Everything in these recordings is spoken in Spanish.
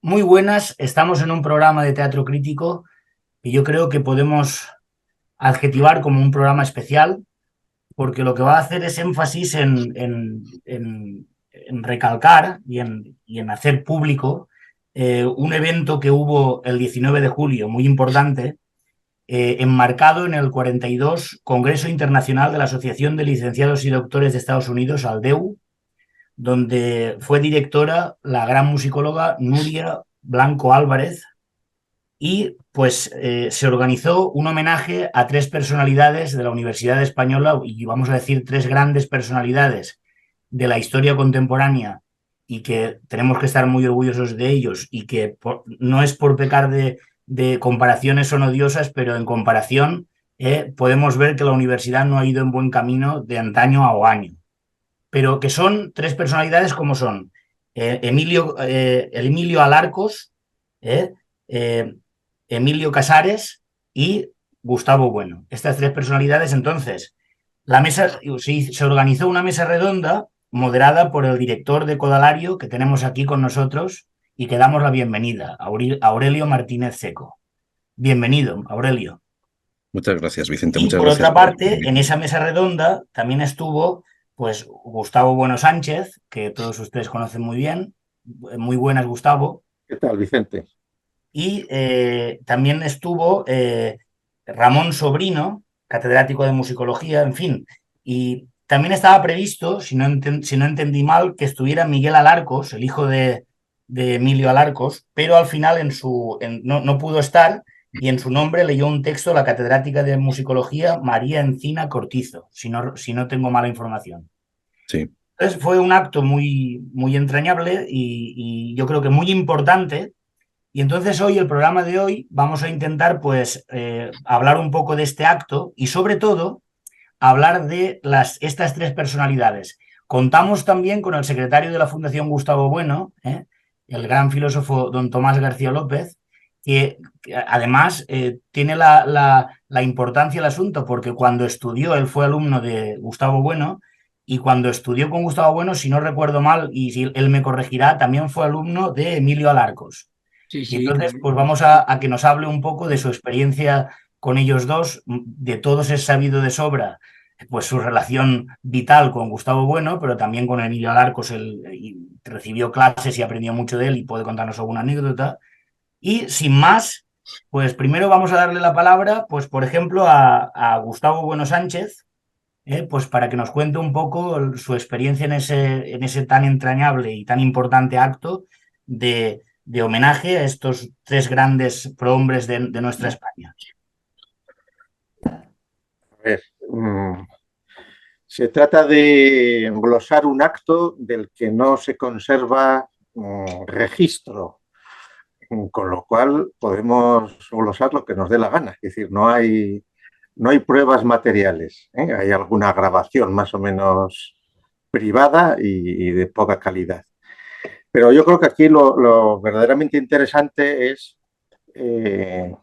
Muy buenas, estamos en un programa de teatro crítico que yo creo que podemos adjetivar como un programa especial, porque lo que va a hacer es énfasis en recalcar y en hacer público un evento que hubo el 19 de julio, muy importante, enmarcado en el 42 Congreso Internacional de la Asociación de Licenciados y Doctores de Estados Unidos, ALDEU, donde fue directora la gran musicóloga Nuria Blanco Álvarez, y pues se organizó un homenaje a tres personalidades de la Universidad Española, y vamos a decir tres grandes personalidades de la historia contemporánea, y que tenemos que estar muy orgullosos de ellos, y que no es por pecar de comparaciones son odiosas, pero en comparación podemos ver que la universidad no ha ido en buen camino de antaño a año, pero que son tres personalidades como son Emilio Alarcos, eh, eh, Emilio Casares y Gustavo Bueno. Estas tres personalidades, entonces, se organizó una mesa redonda moderada por el director de Codalario que tenemos aquí con nosotros, y que damos la bienvenida a Aurelio Martínez Seco. Bienvenido, Aurelio. Muchas gracias, Vicente. Y Muchas por gracias otra por parte, en invitarme. esa mesa redonda también estuvo pues Gustavo Bueno Sánchez, que todos ustedes conocen muy bien. Muy buenas, Gustavo. ¿Qué tal, Vicente? Y también estuvo Ramón Sobrino, catedrático de musicología, en fin. Y también estaba previsto, si no entendí mal, que estuviera Miguel Alarcos, el hijo de Emilio Alarcos, pero al final no pudo estar, y en su nombre leyó un texto la catedrática de musicología María Encina Cortizo, si no tengo mala información. Sí, Entonces fue un acto muy, muy entrañable y yo creo que muy importante. Y entonces hoy, el programa de hoy, vamos a intentar pues hablar un poco de este acto, y sobre todo hablar de estas tres personalidades. Contamos también con el secretario de la Fundación Gustavo Bueno, el gran filósofo don Tomás García López, que además tiene la importancia del asunto, porque cuando estudió, él fue alumno de Gustavo Bueno, y cuando estudió con Gustavo Bueno, si no recuerdo mal, y si él me corregirá, también fue alumno de Emilio Alarcos. Sí, Y sí, entonces, pues correcto. vamos a que nos hable un poco de su experiencia con ellos dos. De todos es sabido de sobra pues su relación vital con Gustavo Bueno, pero también con Emilio Alarcos. Él recibió clases y aprendió mucho de él, y puede contarnos alguna anécdota. Y sin más, pues primero vamos a darle la palabra, pues por ejemplo, a Gustavo Bueno Sánchez, pues para que nos cuente un poco su experiencia en ese tan entrañable y tan importante acto de homenaje a estos tres grandes prohombres de nuestra España. A ver, se trata de glosar un acto del que no se conserva registro, con lo cual podemos glosar lo que nos dé la gana. Es decir, no hay pruebas materiales, ¿eh? Hay alguna grabación más o menos privada y de poca calidad. Pero yo creo que aquí lo verdaderamente interesante es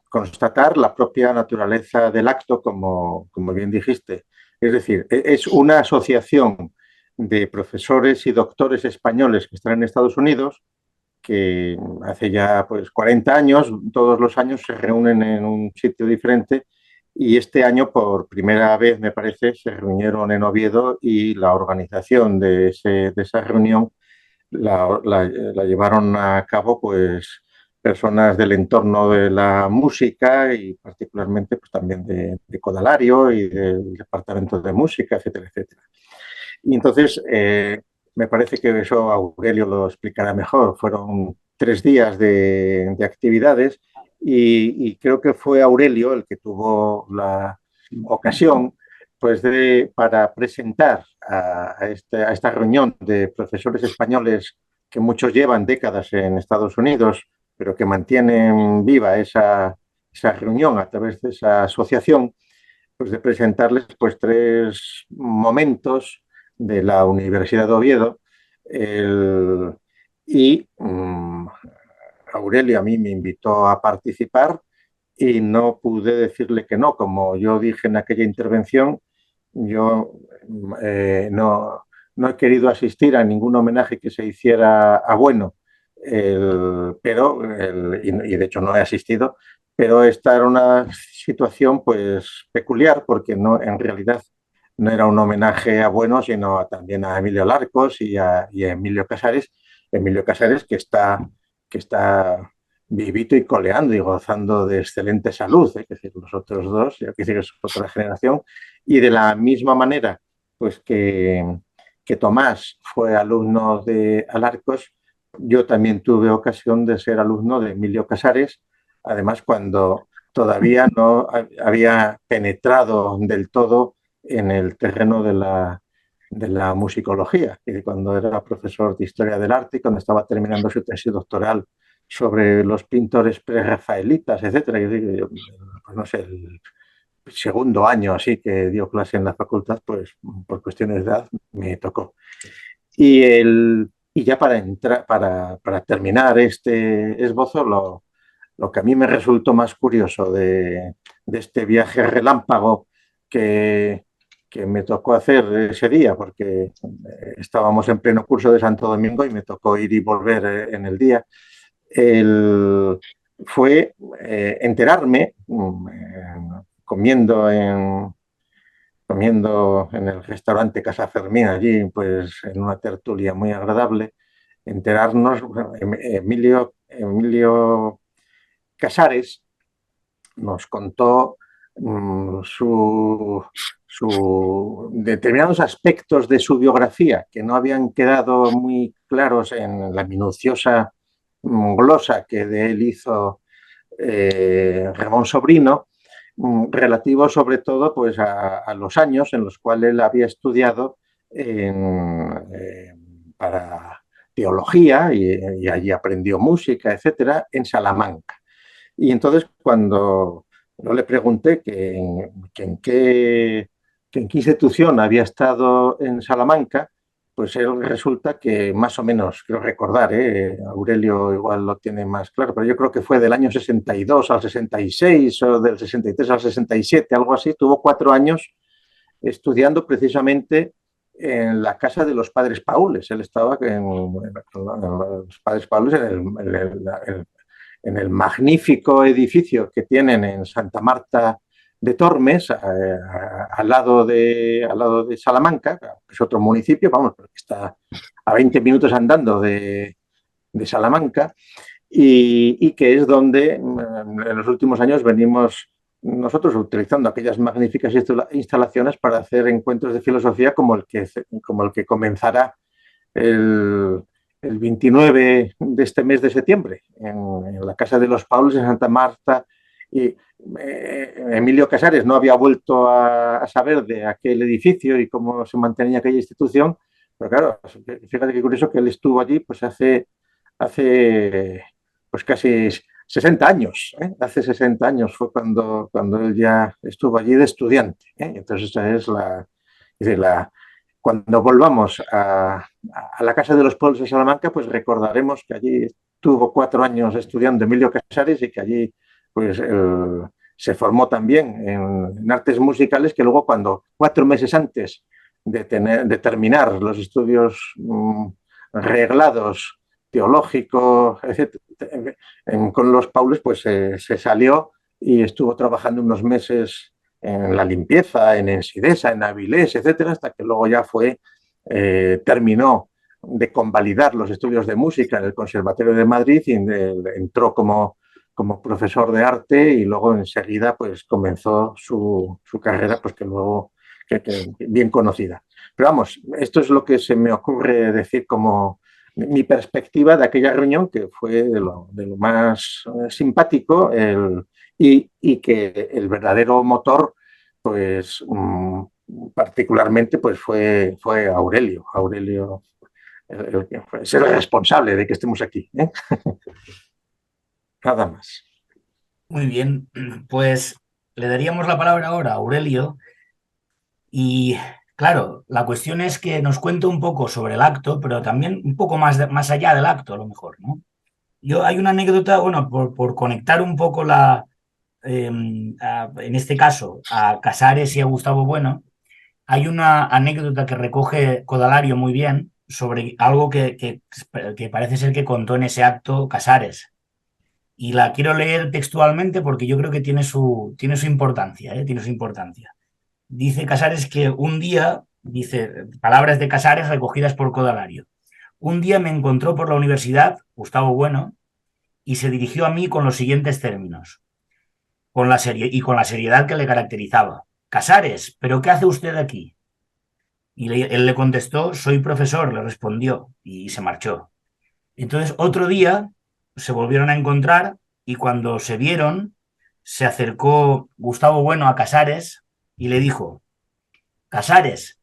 constatar la propia naturaleza del acto, como bien dijiste. Es decir, es una asociación de profesores y doctores españoles que están en Estados Unidos, que hace ya pues 40 años, todos los años se reúnen en un sitio diferente, y este año por primera vez, me parece, se reunieron en Oviedo, y la organización de esa reunión la llevaron a cabo pues personas del entorno de la música, y particularmente pues también de Codalario y del departamento de música, etcétera, etcétera. Y entonces me parece que eso Aurelio lo explicará mejor. Fueron 3 días de actividades, y creo que fue Aurelio el que tuvo la ocasión pues para presentar a esta reunión de profesores españoles que muchos llevan décadas en Estados Unidos, pero que mantienen viva esa reunión a través de esa asociación, pues de presentarles pues 3 momentos de la Universidad de Oviedo. El, y Aurelio a mí me invitó a participar, y no pude decirle que no. Como yo dije en aquella intervención, yo no he querido asistir a ningún homenaje que se hiciera a Bueno y de hecho no he asistido, pero esta era una situación pues peculiar porque no, en realidad no era un homenaje a Bueno, sino también a Emilio Larcos y a Emilio Casares que está vivito y coleando y gozando de excelente salud, es decir, los otros dos, ya que es otra generación, y de la misma manera pues que Tomás fue alumno de Alarcos, yo también tuve ocasión de ser alumno de Emilio Casares, además cuando todavía no había penetrado del todo en el terreno de la musicología, y cuando era profesor de Historia del Arte y cuando estaba terminando su tesis doctoral sobre los pintores prerrafaelitas, etcétera. Yo, pues no sé, el segundo año así que dio clase en la facultad, pues por cuestiones de edad me tocó. Y ya para terminar este esbozo, lo que a mí me resultó más curioso de este viaje relámpago que me tocó hacer ese día, porque estábamos en pleno curso de Santo Domingo y me tocó ir y volver en el día, el, fue enterarme, comiendo en el restaurante Casa Fermín, allí pues en una tertulia muy agradable, enterarnos, Emilio Casares nos contó determinados aspectos de su biografía que no habían quedado muy claros en la minuciosa glosa que de él hizo Ramón Sobrino, relativo sobre todo pues, a los años en los cuales él había estudiado para teología y allí aprendió música, etcétera, en Salamanca. Y entonces cuando yo le pregunté que en qué institución había estado en Salamanca, pues él resulta que más o menos, creo recordar, Aurelio igual lo tiene más claro, pero yo creo que fue del año 62 al 66 o del 63 al 67, algo así. Tuvo 4 años estudiando precisamente en la casa de los padres Paules. Él estaba en los padres Paules en el magnífico edificio que tienen en Santa Marta de Tormes, al lado de Salamanca, que es otro municipio, vamos, que está a 20 minutos andando de Salamanca, y que es donde en los últimos años venimos nosotros utilizando aquellas magníficas instalaciones para hacer encuentros de filosofía como el que comenzará el 29 de este mes de septiembre en la Casa de los Paulos en Santa Marta. Y Emilio Casares no había vuelto a saber de aquel edificio y cómo se mantenía aquella institución, pero claro, fíjate qué curioso que él estuvo allí pues hace pues casi 60 años. Hace 60 años fue cuando él ya estuvo allí de estudiante. Entonces esa es cuando volvamos a la Casa de los Pueblos de Salamanca, pues recordaremos que allí tuvo 4 años estudiando Emilio Casares y que allí pues se formó también en artes musicales, que luego cuando 4 meses antes de terminar los estudios reglados, teológicos, etcétera, con los Paules, pues se salió y estuvo trabajando unos meses en la limpieza, en Ensidesa, en Avilés, etcétera, hasta que luego ya terminó de convalidar los estudios de música en el Conservatorio de Madrid y entró como profesor de arte y luego enseguida pues comenzó su carrera, pues que luego que bien conocida. Pero vamos, esto es lo que se me ocurre decir como mi perspectiva de aquella reunión, que fue de lo más simpático, y que el verdadero motor, pues particularmente, pues fue Aurelio. Aurelio es el responsable de que estemos aquí. Nada más. Muy bien, pues le daríamos la palabra ahora a Aurelio y claro, la cuestión es que nos cuente un poco sobre el acto, pero también un poco más allá del acto, a lo mejor, ¿no? Hay una anécdota, bueno, por conectar un poco en este caso, a Casares y a Gustavo Bueno, hay una anécdota que recoge Codalario muy bien, sobre algo que parece ser que contó en ese acto Casares. Y la quiero leer textualmente porque yo creo que tiene su importancia, ¿eh? Tiene su importancia. Dice Casares que un día, dice, palabras de Casares recogidas por Codalario. Un día me encontró por la universidad, Gustavo Bueno, y se dirigió a mí con los siguientes términos, con la seriedad que le caracterizaba. Casares, ¿pero qué hace usted aquí? Él le contestó, soy profesor, le respondió, y se marchó. Entonces, otro día se volvieron a encontrar y cuando se vieron, se acercó Gustavo Bueno a Casares y le dijo, Casares,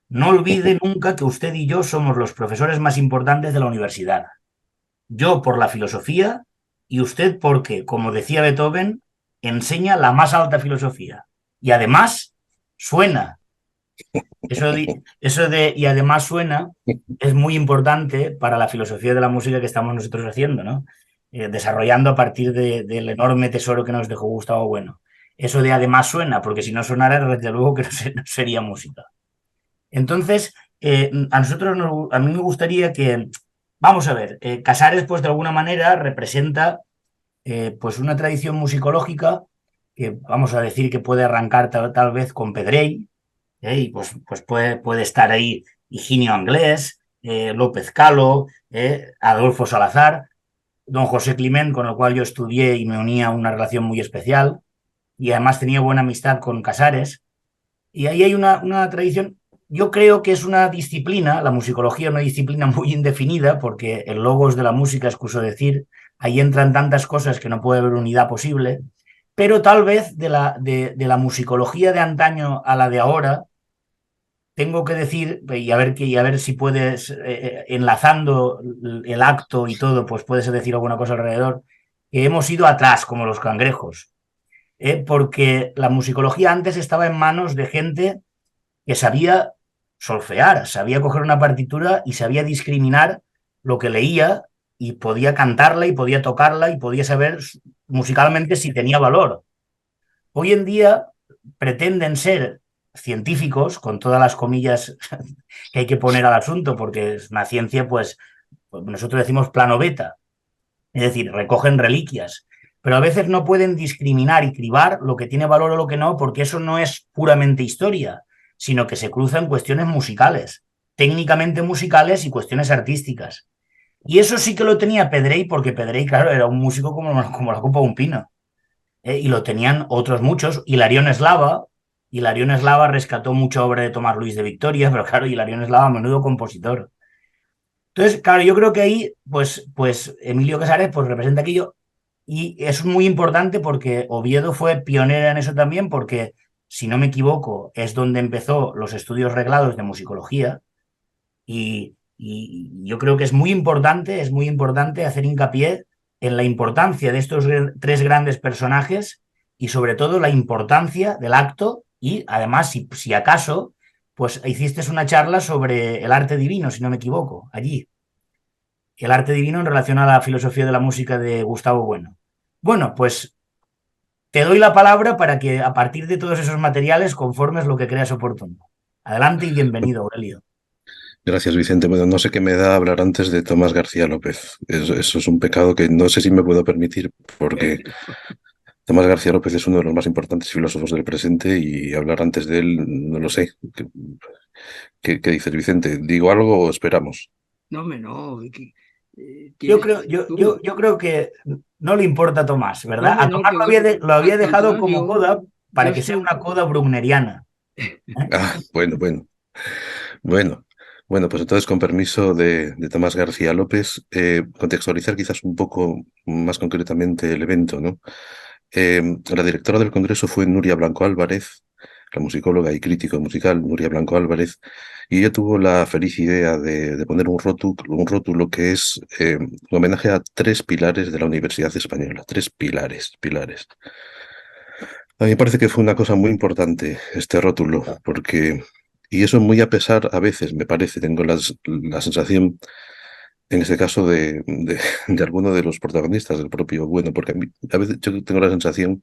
no olvide nunca que usted y yo somos los profesores más importantes de la universidad. Yo por la filosofía y usted porque, como decía Beethoven, enseña la más alta filosofía. Y además suena. Eso de y además suena es muy importante para la filosofía de la música que estamos nosotros haciendo, ¿no? Desarrollando a partir del enorme tesoro que nos dejó Gustavo Bueno. Eso de además suena, porque si no sonara, desde luego que no sería música. Entonces, a mí me gustaría que, vamos a ver, Casares, pues de alguna manera representa pues una tradición musicológica que vamos a decir que puede arrancar tal vez con Pedrell, y pues puede estar ahí Higinio Anglés, López Calo, Adolfo Salazar, don José Climent, con el cual yo estudié y me unía una relación muy especial, y además tenía buena amistad con Casares. Y ahí hay una tradición, yo creo que es una disciplina, la musicología, una disciplina muy indefinida, porque el logos de la música, excuso decir, ahí entran tantas cosas que no puede haber unidad posible, pero tal vez de la musicología de antaño a la de ahora, tengo que decir, y a ver si puedes, enlazando el acto y todo, pues puedes decir alguna cosa alrededor, que hemos ido atrás, como los cangrejos, porque la musicología antes estaba en manos de gente que sabía solfear, sabía coger una partitura y sabía discriminar lo que leía y podía cantarla y podía tocarla y podía saber musicalmente si tenía valor. Hoy en día pretenden ser científicos, con todas las comillas que hay que poner al asunto, porque es una ciencia, pues nosotros decimos plano beta, es decir, recogen reliquias, pero a veces no pueden discriminar y cribar lo que tiene valor o lo que no, porque eso no es puramente historia, sino que se cruzan cuestiones musicales, técnicamente musicales y cuestiones artísticas. Y eso sí que lo tenía Pedrell, porque Pedrell, claro, era un músico como la copa de un pino. Y lo tenían otros muchos. Hilarión Eslava rescató mucha obra de Tomás Luis de Victoria, pero claro, Hilarión Eslava, menudo compositor. Entonces, claro, yo creo que ahí, pues Emilio Casares pues representa aquello y es muy importante porque Oviedo fue pionera en eso también porque, si no me equivoco, es donde empezó los estudios reglados de musicología y yo creo que es muy importante hacer hincapié en la importancia de estos tres grandes personajes y sobre todo la importancia del acto y además, si acaso, pues hiciste una charla sobre el arte divino, si no me equivoco, allí. El arte divino en relación a la filosofía de la música de Gustavo Bueno. Bueno, pues te doy la palabra para que a partir de todos esos materiales conformes lo que creas oportuno. Adelante y bienvenido, Aurelio. Gracias, Vicente. Bueno, no sé qué me da hablar antes de Tomás García López. Eso es un pecado que no sé si me puedo permitir, porque Tomás García López es uno de los más importantes filósofos del presente y hablar antes de él, no lo sé. ¿Qué dices, Vicente? ¿Digo algo o esperamos? No, no. Yo creo que no le importa a Tomás, ¿verdad? No, A no, Tomás lo había al dejado como contrario, coda para yo que sea estoy. una coda brugneriana. Ah, bueno. Bueno, pues entonces, con permiso de Tomás García López, contextualizar quizás un poco más concretamente el evento, ¿no? La directora del Congreso fue Nuria Blanco Álvarez, la musicóloga y crítico musical Nuria Blanco Álvarez, y ella tuvo la feliz idea de poner un rótulo que es un homenaje a tres pilares de la Universidad Española, tres pilares. A mí me parece que fue una cosa muy importante este rótulo, porque, y eso muy a pesar, a veces me parece, tengo la sensación, en este caso, de alguno de los protagonistas del propio Bueno, porque a veces yo tengo la sensación,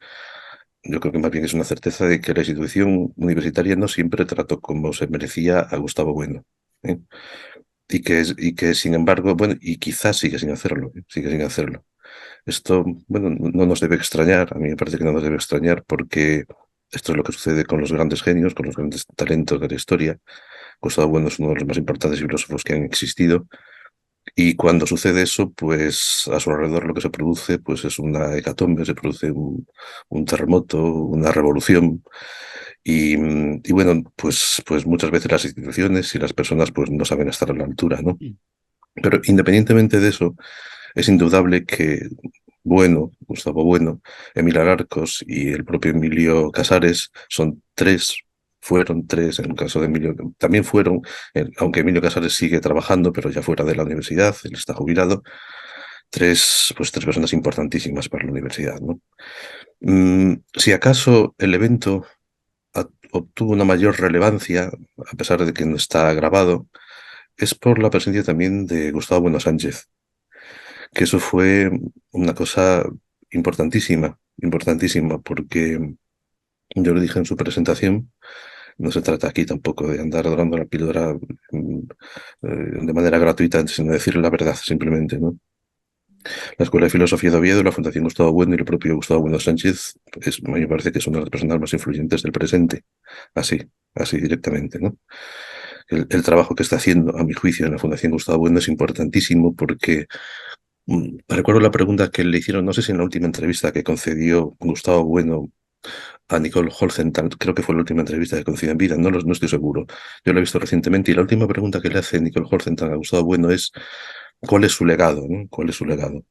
yo creo que más bien es una certeza de que la institución universitaria no siempre trató como se merecía a Gustavo Bueno, ¿eh? y que sin embargo, bueno, y quizás sigue sin hacerlo, sigue sin hacerlo. Esto, bueno, no nos debe extrañar, a mí me parece que no nos debe extrañar porque esto es lo que sucede con los grandes genios, con los grandes talentos de la historia. Gustavo Bueno es uno de los más importantes filósofos que han existido y cuando sucede eso, pues a su alrededor lo que se produce pues es una hecatombe, se produce un terremoto, una revolución y bueno, pues muchas veces las instituciones y las personas pues no saben estar a la altura, ¿no? Pero independientemente de eso, es indudable que Bueno, Gustavo Bueno, Emil Arcos y el propio Emilio Casares fueron tres, en el caso de Emilio, también fueron, aunque Emilio Casares sigue trabajando, pero ya fuera de la universidad, él está jubilado, tres personas importantísimas para la universidad, ¿no? Si acaso el evento obtuvo una mayor relevancia, a pesar de que no está grabado, es por la presencia también de Gustavo Bueno Sánchez, que eso fue una cosa importantísima, importantísima, porque yo lo dije en su presentación, no se trata aquí tampoco de andar dorando la píldora de manera gratuita, sino decir la verdad simplemente, ¿no? La Escuela de Filosofía de Oviedo, la Fundación Gustavo Bueno y el propio Gustavo Bueno Sánchez, a mí me parece que son las personas más influyentes del presente, así, así directamente, ¿no? El trabajo que está haciendo, a mi juicio, en la Fundación Gustavo Bueno es importantísimo porque recuerdo la pregunta que le hicieron, no sé si en la última entrevista que concedió Gustavo Bueno a Nicole Holzenthal, creo que fue la última entrevista que concedió en vida, no estoy seguro. Yo la he visto recientemente y la última pregunta que le hace Nicole Holzenthal a Gustavo Bueno es ¿cuál es su legado? ¿No? ¿Cuál es su legado?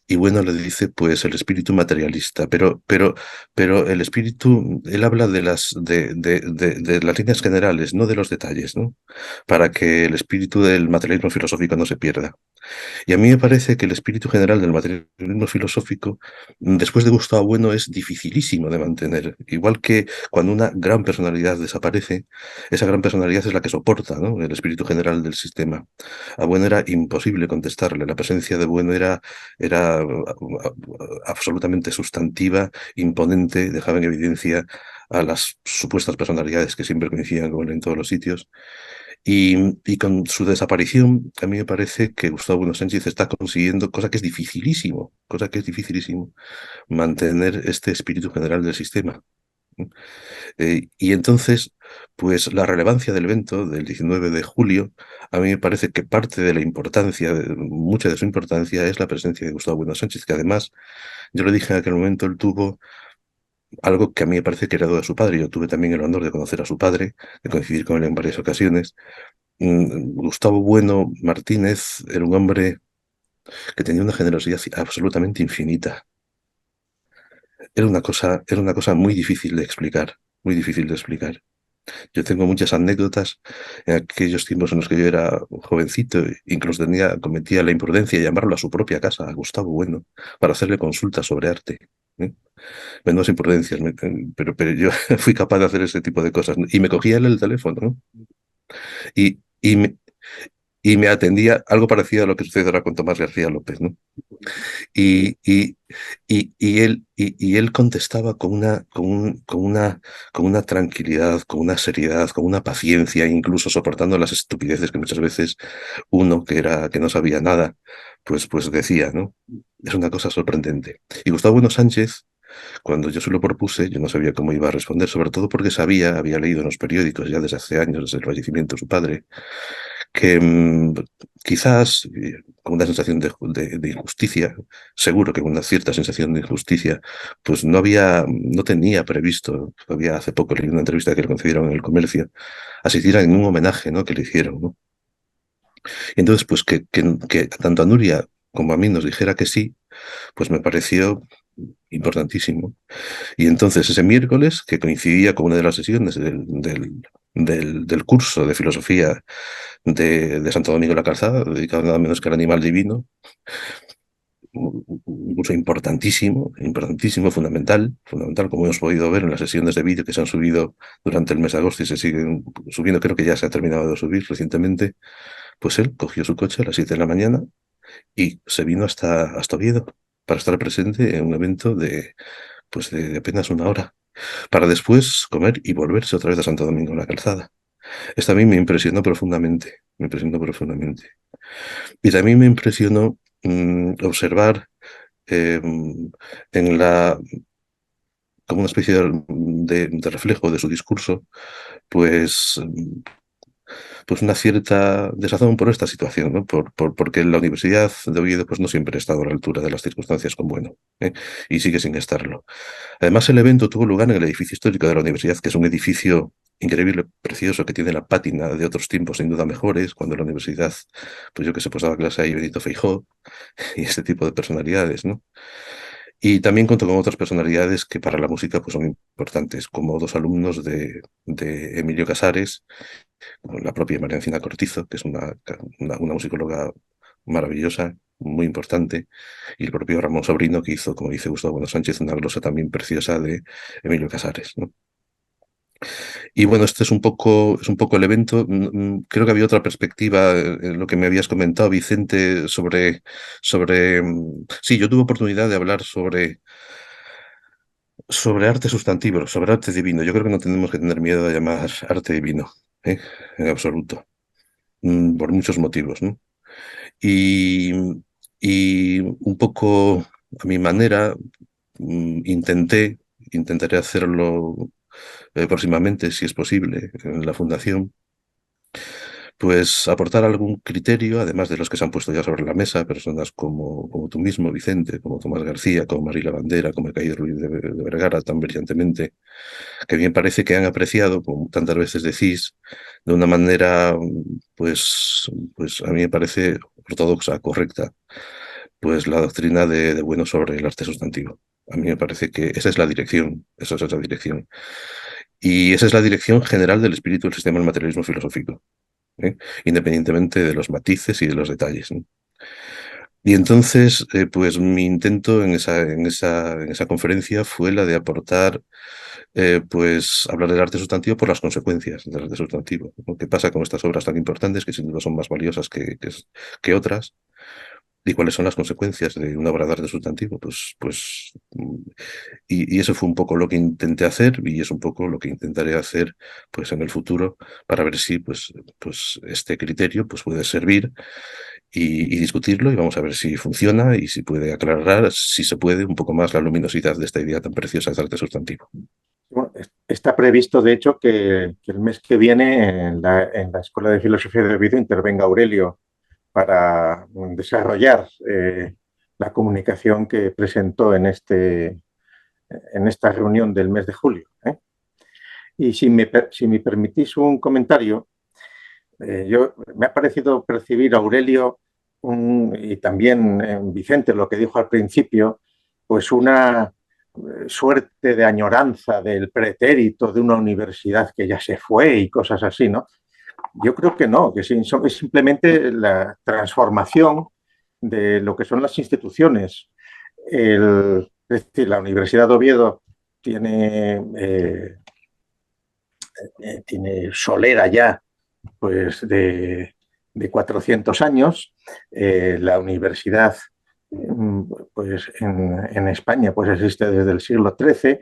Y bueno, le dice, pues el espíritu materialista, pero el espíritu, él habla de las líneas generales, no de los detalles, ¿no? Para que el espíritu del materialismo filosófico no se pierda. Y a mí me parece que el espíritu general del materialismo filosófico, después de Gustavo Bueno, es dificilísimo de mantener. Igual que cuando una gran personalidad desaparece, esa gran personalidad es la que soporta, ¿no? El espíritu general del sistema. A Bueno era imposible contestarle. La presencia de Bueno era absolutamente sustantiva, imponente, dejaba en evidencia a las supuestas personalidades que siempre coincidían con él en todos los sitios. Y con su desaparición, a mí me parece que Gustavo Bueno Sánchez está consiguiendo, cosa que es dificilísimo, mantener este espíritu general del sistema. Y entonces, pues la relevancia del evento del 19 de julio, a mí me parece que parte de la importancia, mucha de su importancia, es la presencia de Gustavo Bueno Sánchez, que además, yo le dije en aquel momento, él tuvo algo que a mí me parece que heredó de su padre. Yo tuve también el honor de conocer a su padre, de coincidir con él en varias ocasiones. Gustavo Bueno Martínez era un hombre que tenía una generosidad absolutamente infinita. Era una cosa muy difícil de explicar, muy difícil de explicar. Yo tengo muchas anécdotas en aquellos tiempos en los que yo era jovencito, incluso cometía la imprudencia de llamarlo a su propia casa, a Gustavo Bueno, para hacerle consultas sobre arte. ¿Eh? Menudas imprudencias, pero yo fui capaz de hacer ese tipo de cosas, ¿no? Y me cogía él el teléfono, ¿no? Y, y, me, y me atendía algo parecido a lo que sucede ahora con Tomás García López, ¿no? Y, y, y él contestaba con una tranquilidad, con una seriedad, con una paciencia, incluso soportando las estupideces que muchas veces uno que no sabía nada, pues decía, ¿no? Es una cosa sorprendente. Y Gustavo Bueno Sánchez, cuando yo se lo propuse, yo no sabía cómo iba a responder, sobre todo porque había leído en los periódicos ya desde hace años, desde el fallecimiento de su padre, que quizás con una sensación de injusticia, seguro que con una cierta sensación de injusticia, pues no tenía previsto, todavía hace poco leí una entrevista que le concedieron en El Comercio, asistir a ningún homenaje, ¿no?, que le hicieron, ¿no? Y entonces, pues que tanto a Nuria como a mí nos dijera que sí, pues me pareció importantísimo. Y entonces ese miércoles, que coincidía con una de las sesiones del curso de filosofía de Santo Domingo de la Calzada, dedicado nada menos que al animal divino, un curso importantísimo, importantísimo, fundamental, como hemos podido ver en las sesiones de vídeo que se han subido durante el mes de agosto y se siguen subiendo, creo que ya se ha terminado de subir recientemente, pues él cogió su coche a las 7 de la mañana y se vino hasta Oviedo para estar presente en un evento pues de apenas una hora, para después comer y volverse otra vez a Santo Domingo de la Calzada. Esta a mí me impresionó profundamente, me impresionó profundamente. Y también me impresionó observar eh, en la, como una especie de reflejo de su discurso, pues, pues una cierta desazón por esta situación, ¿no? Porque la Universidad de Oviedo pues no siempre ha estado a la altura de las circunstancias con bueno, ¿eh? Y sigue sin estarlo. Además, el evento tuvo lugar en el edificio histórico de la universidad, que es un edificio increíble, precioso, que tiene la pátina de otros tiempos sin duda mejores, cuando la universidad, pues yo que sé, pues daba clase ahí Benito Feijó y este tipo de personalidades, ¿no? Y también contó con otras personalidades que para la música pues son importantes, como dos alumnos de Emilio Casares, con la propia María Encina Cortizo, que es una musicóloga maravillosa, muy importante, y el propio Ramón Sobrino, que hizo, como dice Gustavo Bueno Sánchez, una glosa también preciosa de Emilio Casares, ¿no? Y bueno, este es un poco el evento. Creo que había otra perspectiva en lo que me habías comentado, Vicente, sí, yo tuve oportunidad de hablar sobre arte sustantivo, sobre arte divino. Yo creo que no tenemos que tener miedo de llamar arte divino, ¿eh? En absoluto, por muchos motivos, ¿no? Y, y un poco a mi manera, intentaré hacerlo próximamente, si es posible, en la fundación, pues aportar algún criterio, además de los que se han puesto ya sobre la mesa, personas como tú mismo, Vicente, como Tomás García, como Marila Bandera, como el caído Ruiz de Vergara, tan brillantemente, que bien parece que han apreciado, como tantas veces decís, de una manera, pues a mí me parece ortodoxa, correcta, pues la doctrina de bueno sobre el arte sustantivo. A mí me parece que esa es la dirección, esa es la dirección. Y esa es la dirección general del espíritu del sistema del materialismo filosófico, ¿eh? Independientemente de los matices y de los detalles, ¿no? Y entonces, pues mi intento en esa conferencia fue la de aportar, pues hablar del arte sustantivo por las consecuencias del arte sustantivo, ¿no? ¿Qué pasa con estas obras tan importantes que sin duda son más valiosas que otras? ¿Y cuáles son las consecuencias de una obra de arte sustantivo? Y eso fue un poco lo que intenté hacer y es un poco lo que intentaré hacer pues en el futuro para ver si pues este criterio pues puede servir y discutirlo y vamos a ver si funciona y si puede aclarar, si se puede, un poco más la luminosidad de esta idea tan preciosa de arte sustantivo. Bueno, está previsto, de hecho, que el mes que viene en la Escuela de Filosofía de Oviedo intervenga Aurelio para desarrollar la comunicación que presentó en esta reunión del mes de julio, ¿eh? Y si me permitís un comentario, me ha parecido percibir a Aurelio y también Vicente, lo que dijo al principio, pues una suerte de añoranza del pretérito de una universidad que ya se fue y cosas así, ¿no? Yo creo que no, que es simplemente la transformación de lo que son las instituciones. Es decir, la Universidad de Oviedo tiene solera ya pues de 400 años. La universidad pues en España pues existe desde el siglo XIII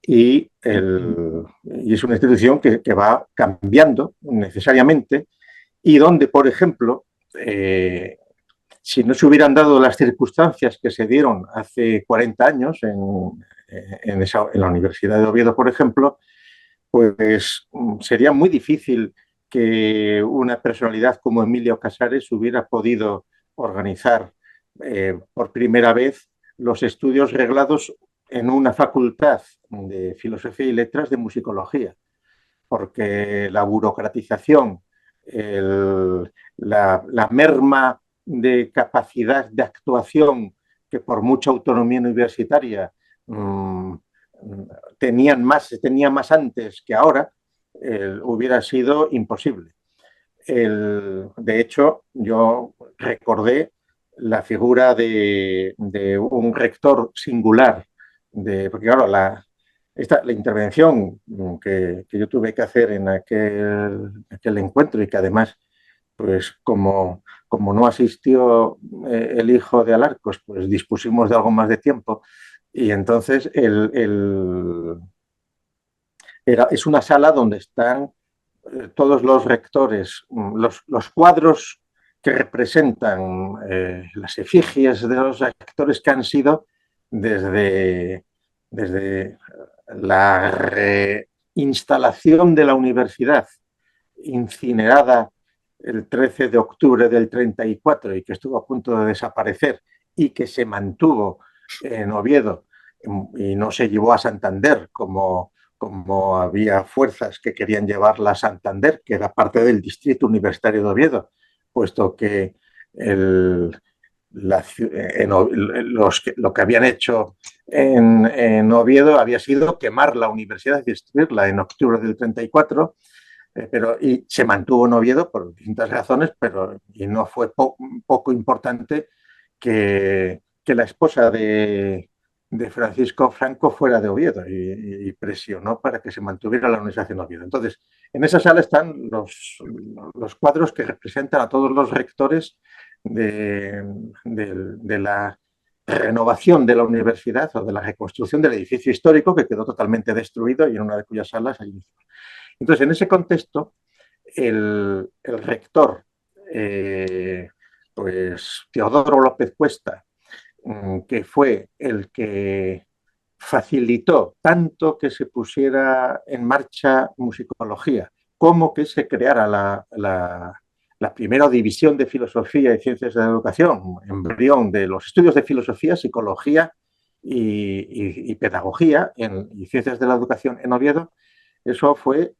y es una institución que va cambiando necesariamente y donde, por ejemplo, si no se hubieran dado las circunstancias que se dieron hace 40 años en la Universidad de Oviedo, por ejemplo, pues sería muy difícil que una personalidad como Emilio Casares hubiera podido organizar por primera vez los estudios reglados en una facultad de filosofía y letras de musicología, porque la burocratización, la merma de capacidad de actuación que por mucha autonomía universitaria tenía más antes que ahora, hubiera sido imposible. De hecho, yo recordé la figura de un rector singular, porque claro, la intervención que yo tuve que hacer en aquel encuentro y que además, pues como no asistió el hijo de Alarcos, pues dispusimos de algo más de tiempo y entonces es una sala donde están todos los rectores, los cuadros que representan las efigies de los rectores que han sido desde la reinstalación de la universidad incinerada el 13 de octubre del 34 y que estuvo a punto de desaparecer y que se mantuvo en Oviedo y no se llevó a Santander como había fuerzas que querían llevarla a Santander, que era parte del distrito universitario de Oviedo, puesto que lo que habían hecho en Oviedo había sido quemar la universidad y destruirla en octubre del 34, y se mantuvo en Oviedo por distintas razones, y no fue poco importante que la esposa de Francisco Franco fuera de Oviedo y presionó para que se mantuviera la universidad en Oviedo. Entonces, en esa sala están los cuadros que representan a todos los rectores de la renovación de la universidad o de la reconstrucción del edificio histórico que quedó totalmente destruido y en una de cuyas salas hay. Entonces, en ese contexto, el rector, pues Teodoro López Cuesta, que fue el que facilitó tanto que se pusiera en marcha musicología, como que se creara la primera división de filosofía y ciencias de la educación, embrión de los estudios de filosofía, psicología y pedagogía y ciencias de la educación en Oviedo. Eso fue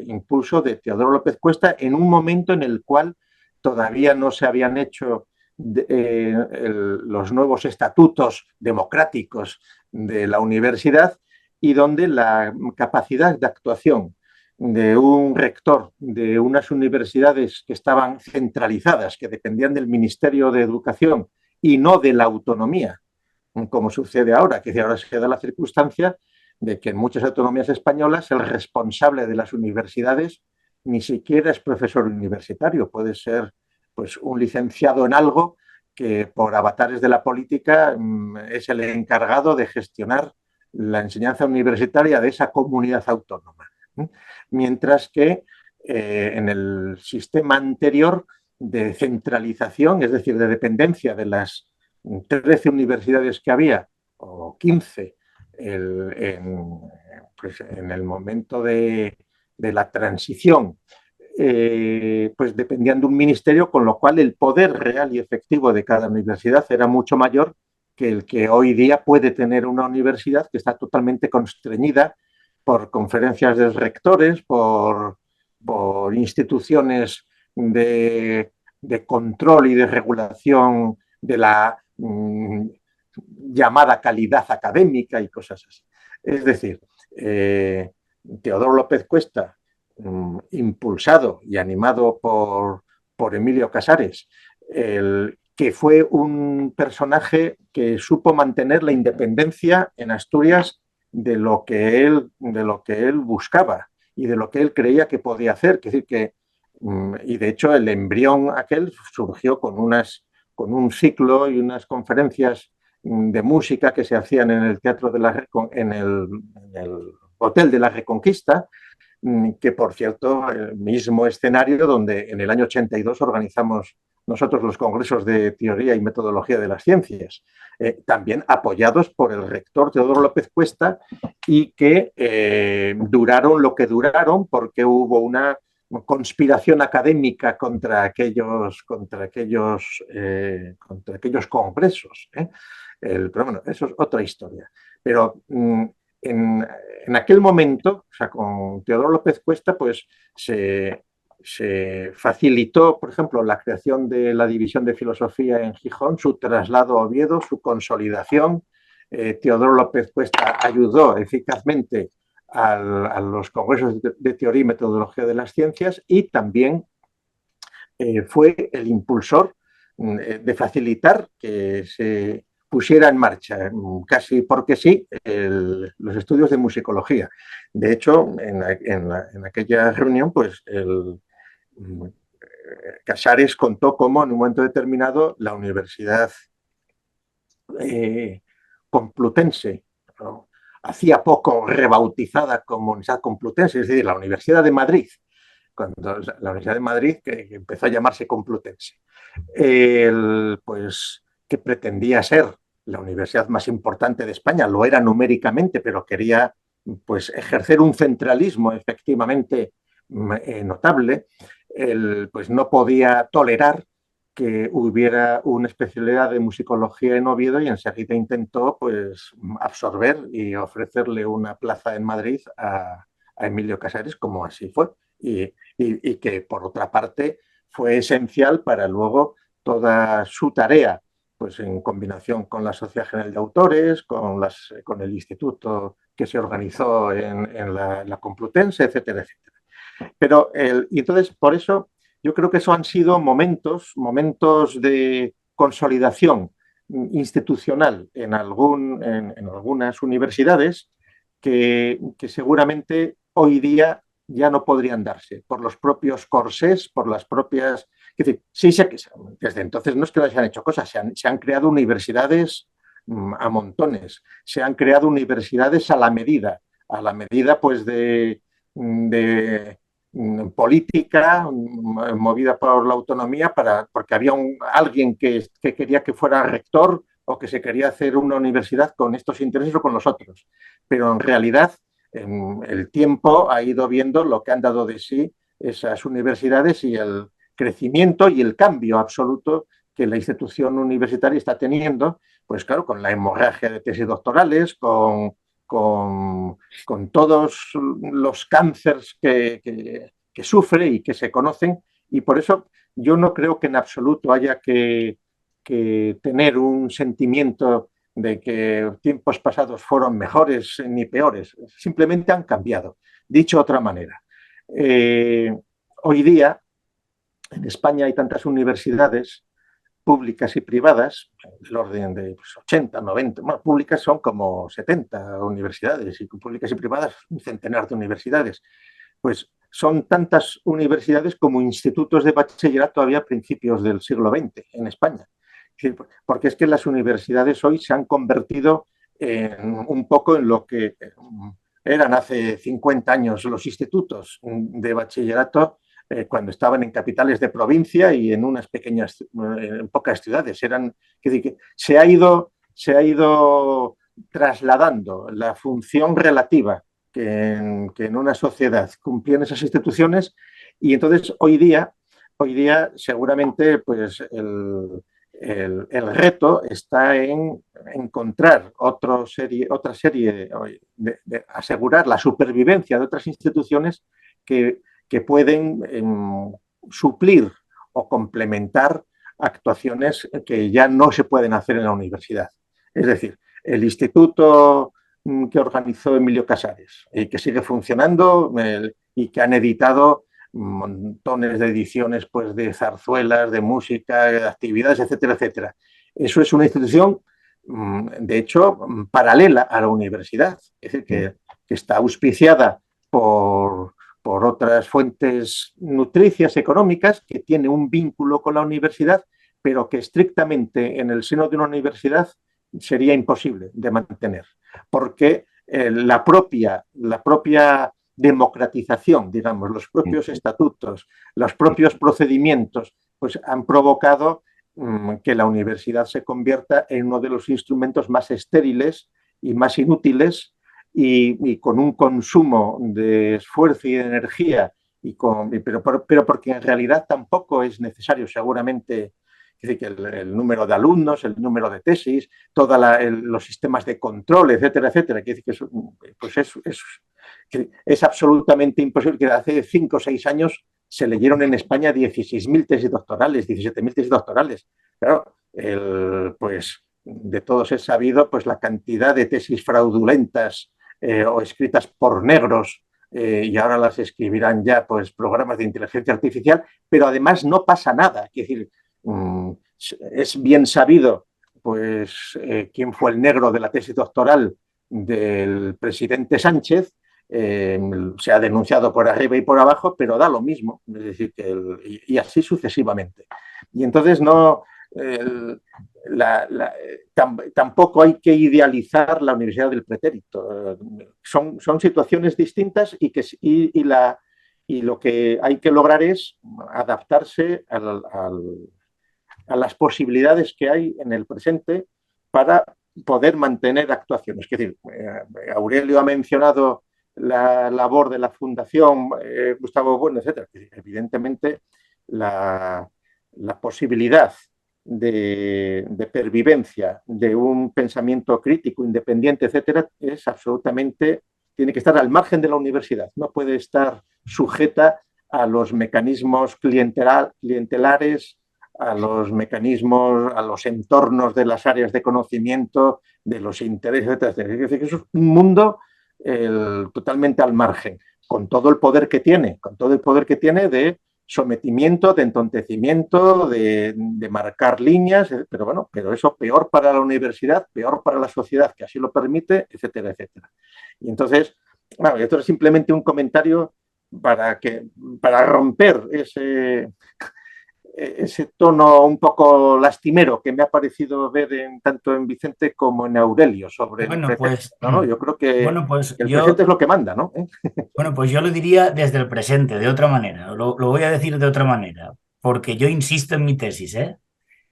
impulso de Teodoro López Cuesta en un momento en el cual todavía no se habían hecho los nuevos estatutos democráticos de la universidad y donde la capacidad de actuación de un rector de unas universidades que estaban centralizadas, que dependían del Ministerio de Educación y no de la autonomía, como sucede ahora, que ahora se da la circunstancia de que en muchas autonomías españolas el responsable de las universidades ni siquiera es profesor universitario, puede ser pues un licenciado en algo que por avatares de la política es el encargado de gestionar la enseñanza universitaria de esa comunidad autónoma. Mientras que en el sistema anterior de centralización, es decir, de dependencia de las 13 universidades que había, o 15, pues en el momento de la transición, pues dependían de un ministerio, con lo cual el poder real y efectivo de cada universidad era mucho mayor que el que hoy día puede tener una universidad, que está totalmente constreñida por conferencias de rectores, por instituciones de control y de regulación de la llamada calidad académica y cosas así. Es decir, Teodoro López Cuesta, impulsado y animado por Emilio Casares, que fue un personaje que supo mantener la independencia en Asturias de lo que él buscaba y de lo que él creía que podía hacer. Es decir, y de hecho el embrión aquel surgió con un ciclo y unas conferencias de música que se hacían en el Teatro en el Hotel de la Reconquista, que por cierto, el mismo escenario donde en el año 82 organizamos nosotros los congresos de teoría y metodología de las ciencias, también apoyados por el rector Teodoro López Cuesta, y que duraron lo que duraron porque hubo una conspiración académica contra aquellos congresos. Pero bueno, eso es otra historia. Pero en aquel momento, o sea, con Teodoro López Cuesta, pues se facilitó, por ejemplo, la creación de la división de filosofía en Gijón, su traslado a Oviedo, su consolidación. Teodoro López Cuesta ayudó eficazmente a los congresos de teoría y metodología de las ciencias, y también fue el impulsor de facilitar que se pusiera en marcha, casi porque sí, los estudios de musicología. De hecho, en aquella reunión, pues Casares contó cómo en un momento determinado la Universidad Complutense, ¿no?, hacía poco rebautizada como Universidad Complutense, es decir, la Universidad de Madrid, cuando la Universidad de Madrid, que empezó a llamarse Complutense, pues que pretendía ser la universidad más importante de España, lo era numéricamente, pero quería pues ejercer un centralismo efectivamente notable, pues no podía tolerar que hubiera una especialidad de musicología en Oviedo y enseguida intentó pues absorber y ofrecerle una plaza en Madrid a Emilio Casares, como así fue. Y que por otra parte fue esencial para luego toda su tarea, pues en combinación con la Sociedad General de Autores, con el instituto que se organizó en la Complutense, etcétera, etcétera. Pero y entonces, por eso, yo creo que eso han sido momentos de consolidación institucional en algunas universidades que seguramente hoy día ya no podrían darse por los propios corsés, por las propias... Es decir, sí, desde entonces no es que no se han hecho cosas, se han creado universidades a montones, se han creado universidades a la medida pues de política movida por la autonomía porque había alguien que quería que fuera rector o que se quería hacer una universidad con estos intereses o con los otros. Pero en realidad el tiempo ha ido viendo lo que han dado de sí esas universidades y el crecimiento y el cambio absoluto que la institución universitaria está teniendo, pues claro, con la hemorragia de tesis doctorales, con todos los cánceres que sufre y que se conocen. Y por eso yo no creo que en absoluto haya que tener un sentimiento de que tiempos pasados fueron mejores ni peores, simplemente han cambiado. Dicho de otra manera, hoy día en España hay tantas universidades públicas y privadas, del orden de 80, 90, bueno, públicas son como 70 universidades y públicas y privadas un centenar de universidades. Pues son tantas universidades como institutos de bachillerato había a principios del siglo XX en España. Porque es que las universidades hoy se han convertido un poco en lo que eran hace 50 años los institutos de bachillerato cuando estaban en capitales de provincia y en unas pequeñas, en pocas ciudades. Se ha ido trasladando la función relativa que en una sociedad cumplían esas instituciones y entonces hoy día seguramente pues el reto está en encontrar otra serie de asegurar la supervivencia de otras instituciones que pueden suplir o complementar actuaciones que ya no se pueden hacer en la universidad. Es decir, el instituto que organizó Emilio Casares y que sigue funcionando y que han editado montones de ediciones pues, de zarzuelas, de música, de actividades, etcétera, etcétera. Eso es una institución, de hecho, paralela a la universidad, es decir, que está auspiciada por otras fuentes nutricias económicas, que tiene un vínculo con la universidad, pero que estrictamente en el seno de una universidad sería imposible de mantener, porque la propia democratización, digamos, los propios estatutos, los propios procedimientos, pues han provocado que la universidad se convierta en uno de los instrumentos más estériles y más inútiles y con un consumo de esfuerzo y de energía, pero porque en realidad tampoco es necesario seguramente. Es decir, que el número de alumnos, el número de tesis, todos los sistemas de control, etcétera, etcétera. Que es absolutamente imposible. Que hace 5 o 6 años se leyeron en España 16.000 tesis doctorales, 17.000 tesis doctorales. Claro, pues de todos es sabido pues, la cantidad de tesis fraudulentas o escritas por negros y ahora las escribirán ya pues, programas de inteligencia artificial, pero además no pasa nada. Es decir, es bien sabido pues, quién fue el negro de la tesis doctoral del presidente Sánchez, se ha denunciado por arriba y por abajo, pero da lo mismo, es decir, y así sucesivamente. Y entonces no, tampoco hay que idealizar la Universidad del Pretérito. Son situaciones distintas y y lo que hay que lograr es adaptarse a las posibilidades que hay en el presente para poder mantener actuaciones. Es decir, Aurelio ha mencionado la labor de la Fundación Gustavo Bueno, etc. Evidentemente, la posibilidad de pervivencia de un pensamiento crítico, independiente, etcétera, es absolutamente, tiene que estar al margen de la universidad, no puede estar sujeta a los mecanismos clientelares, a los mecanismos, a los entornos de las áreas de conocimiento, de los intereses, etc. Es decir, que eso es un mundo totalmente al margen, con todo el poder que tiene, con todo el poder que tiene de sometimiento, de entontecimiento, de marcar líneas, pero bueno, pero eso peor para la universidad, peor para la sociedad que así lo permite, etcétera, etcétera. Y entonces, bueno, esto es simplemente un comentario para romper ese tono un poco lastimero que me ha parecido ver tanto en Vicente como en Aurelio sobre el presente, ¿no? Yo creo que el presente es lo que manda, ¿no? Bueno, pues yo lo diría desde el presente, de otra manera. Lo voy a decir de otra manera, porque yo insisto en mi tesis, ¿eh?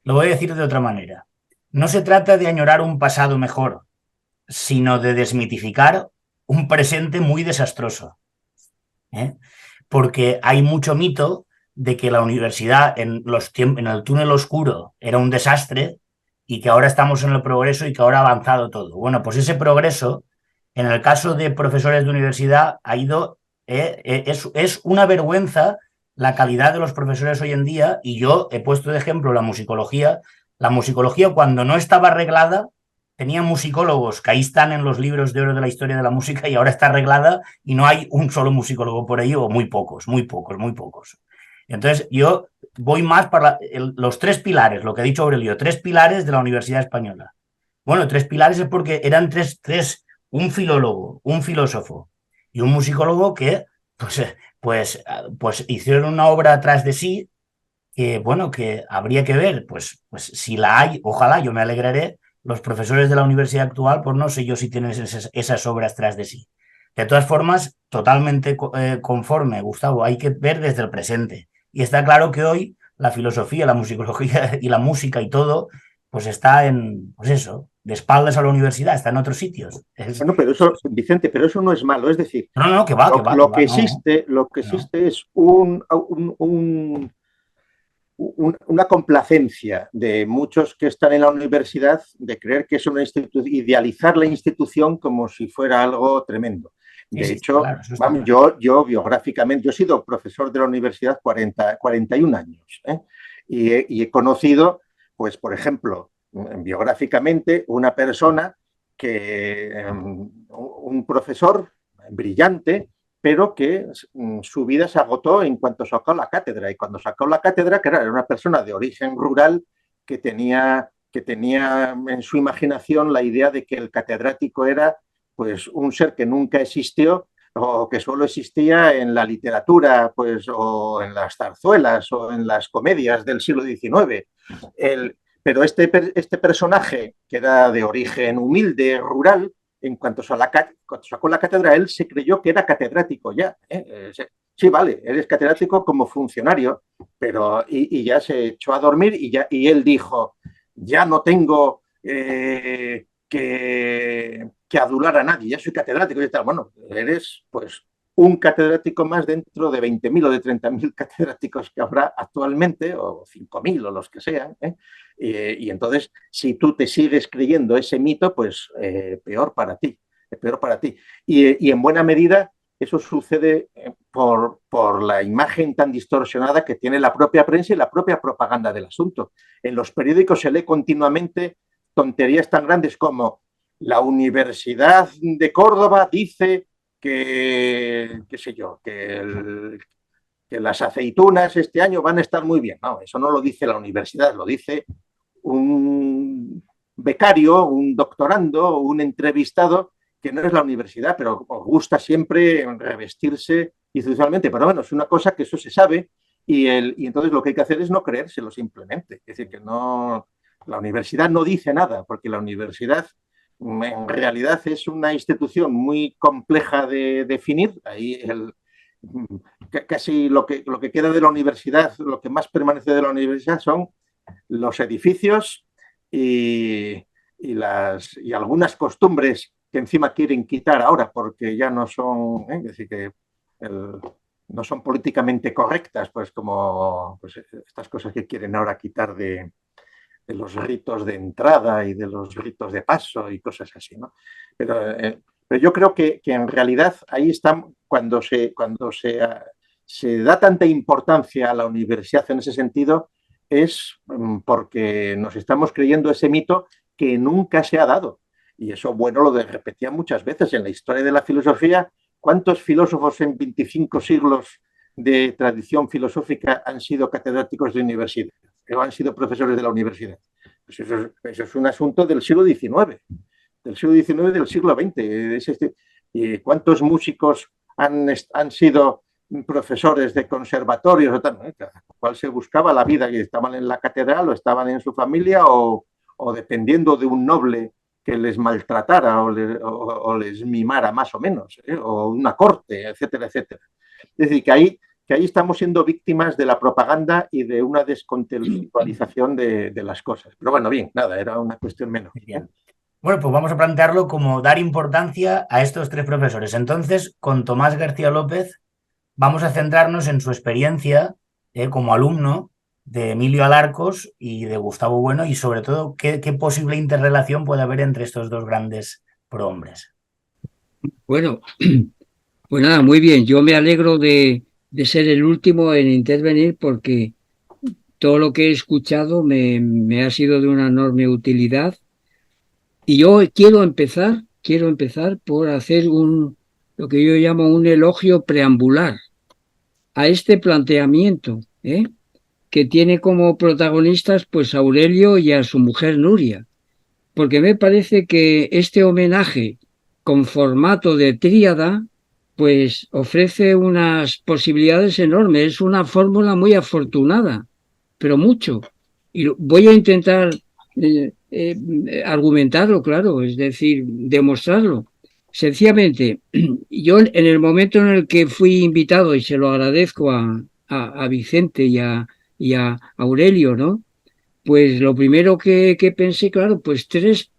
Lo voy a decir de otra manera. No se trata de añorar un pasado mejor, sino de desmitificar un presente muy desastroso, ¿eh? Porque hay mucho mito de que la universidad en el túnel oscuro era un desastre y que ahora estamos en el progreso y que ahora ha avanzado todo. Bueno, pues ese progreso, en el caso de profesores de universidad, ha ido, es una vergüenza la calidad de los profesores hoy en día, y yo he puesto de ejemplo la musicología. La musicología, cuando no estaba arreglada, tenía musicólogos que ahí están en los libros de oro de la historia de la música, y ahora está arreglada y no hay un solo musicólogo por ahí, o muy pocos, muy pocos, muy pocos. Entonces yo voy más para los tres pilares, lo que ha dicho Aurelio, tres pilares de la Universidad Española. Bueno, tres pilares es porque eran un filólogo, un filósofo y un musicólogo que pues hicieron una obra atrás de sí que, bueno, que habría que ver, pues si la hay, ojalá, yo me alegraré. Los profesores de la universidad actual, pues no sé yo si tienen esas obras tras de sí. De todas formas, totalmente conforme, Gustavo, hay que ver desde el presente. Y está claro que hoy la filosofía, la musicología y la música y todo, pues está pues eso, de espaldas a la universidad, está en otros sitios. Bueno, pero eso, Vicente, pero eso no es malo. Es decir, No, que va, lo que no, existe es una complacencia de muchos que están en la universidad de creer que es una institución, idealizar la institución como si fuera algo tremendo. De hecho, claro, vamos, yo biográficamente, yo he sido profesor de la universidad 41 años, ¿eh? Y he conocido, pues, por ejemplo, biográficamente, una persona un profesor brillante, pero que su vida se agotó en cuanto sacó la cátedra. Y cuando sacó la cátedra, que era una persona de origen rural que tenía en su imaginación la idea de que el catedrático era pues un ser que nunca existió o que solo existía en la literatura, pues, o en las zarzuelas o en las comedias del siglo XIX. Pero este personaje, que era de origen humilde, rural, en cuanto sacó la cátedra, él se creyó que era catedrático ya. Sí, vale, eres catedrático como funcionario, pero y ya se echó a dormir y él dijo, ya no tengo que adular a nadie, ya soy catedrático y tal. Bueno, eres pues un catedrático más dentro de 20.000 o de 30.000 catedráticos que habrá actualmente, o 5.000 o los que sean, ¿eh? Y entonces, si tú te sigues creyendo ese mito, pues peor para ti, peor para ti. Y en buena medida eso sucede por la imagen tan distorsionada que tiene la propia prensa y la propia propaganda del asunto. En los periódicos se lee continuamente tonterías tan grandes como la Universidad de Córdoba dice que, qué sé yo, que las aceitunas este año van a estar muy bien. No, eso no lo dice la universidad, lo dice un becario, un doctorando, un entrevistado que no es la universidad, pero os gusta siempre revestirse institucionalmente. Pero bueno, es una cosa que eso se sabe y entonces lo que hay que hacer es no creérselo simplemente. Es decir, que no, la universidad no dice nada, porque la universidad en realidad es una institución muy compleja de definir. Ahí casi lo que queda de la universidad, lo que más permanece de la universidad son los edificios y algunas costumbres que encima quieren quitar ahora porque ya no son, es decir, que no son políticamente correctas, pues como pues estas cosas que quieren ahora quitar de los ritos de entrada y de los ritos de paso y cosas así, ¿no? Pero yo creo que en realidad ahí están, cuando se da tanta importancia a la universidad en ese sentido, es porque nos estamos creyendo ese mito que nunca se ha dado. Y eso, bueno, lo repetía muchas veces en la historia de la filosofía. ¿Cuántos filósofos en 25 siglos de tradición filosófica han sido catedráticos de universidad o han sido profesores de la universidad? Pues eso es un asunto del siglo XIX, del siglo XIX y del siglo XX. ¿Y cuántos músicos han sido profesores de conservatorios? Cada cual se buscaba la vida y estaban en la catedral o estaban en su familia o dependiendo de un noble que les maltratara o les mimara más o menos, o una corte, etcétera, etcétera. Es decir, que ahí estamos siendo víctimas de la propaganda y de una descontextualización de las cosas. Pero bueno, bien, nada, era una cuestión menos. Bien. Bueno, pues vamos a plantearlo como dar importancia a estos tres profesores. Entonces, con Tomás García López vamos a centrarnos en su experiencia como alumno de Emilio Alarcos y de Gustavo Bueno y sobre todo qué posible interrelación puede haber entre estos dos grandes prohombres. Bueno, pues nada, muy bien. Yo me alegro de ser el último en intervenir porque todo lo que he escuchado me ha sido de una enorme utilidad. Y yo quiero empezar por hacer lo que yo llamo un elogio preambular a este planteamiento, que tiene como protagonistas pues a Aurelio y a su mujer Nuria, porque me parece que este homenaje con formato de tríada pues ofrece unas posibilidades enormes, es una fórmula muy afortunada, pero mucho. Y voy a intentar argumentarlo, claro, es decir, demostrarlo. Sencillamente, yo en el momento en el que fui invitado, y se lo agradezco a Vicente y a Aurelio, ¿no? Pues lo primero que pensé, claro, pues tres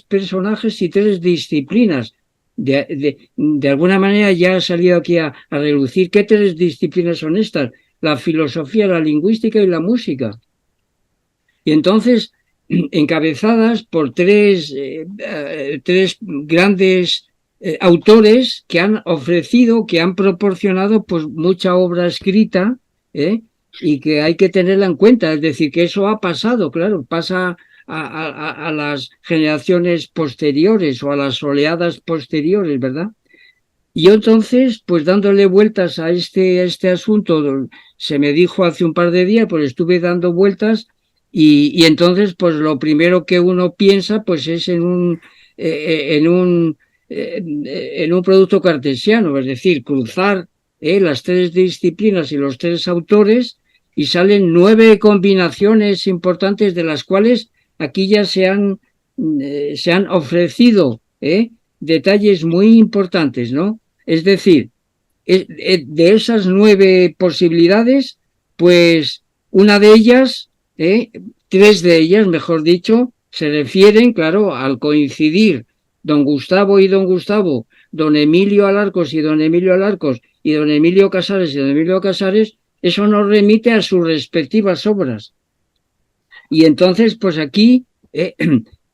personajes y tres disciplinas. De alguna manera ya ha salido aquí a relucir qué tres disciplinas son estas: la filosofía, la lingüística y la música. Y entonces, encabezadas por tres grandes autores que han ofrecido, que han proporcionado pues mucha obra escrita, y que hay que tenerla en cuenta. Es decir, que eso ha pasado, claro, pasa a las generaciones posteriores o a las oleadas posteriores, ¿verdad? Y yo entonces, pues dándole vueltas a este asunto, se me dijo hace un par de días, pues estuve dando vueltas y entonces, pues lo primero que uno piensa, pues es en un producto cartesiano, es decir, cruzar las tres disciplinas y los tres autores y salen 9 combinaciones importantes, de las cuales aquí ya se han ofrecido detalles muy importantes, ¿no? Es decir, de esas 9 posibilidades, pues una de ellas, 3 de ellas, mejor dicho, se refieren, claro, al coincidir don Gustavo y don Gustavo, don Emilio Alarcos y don Emilio Alarcos, y don Emilio Casares y don Emilio Casares. Eso nos remite a sus respectivas obras. Y entonces, pues aquí,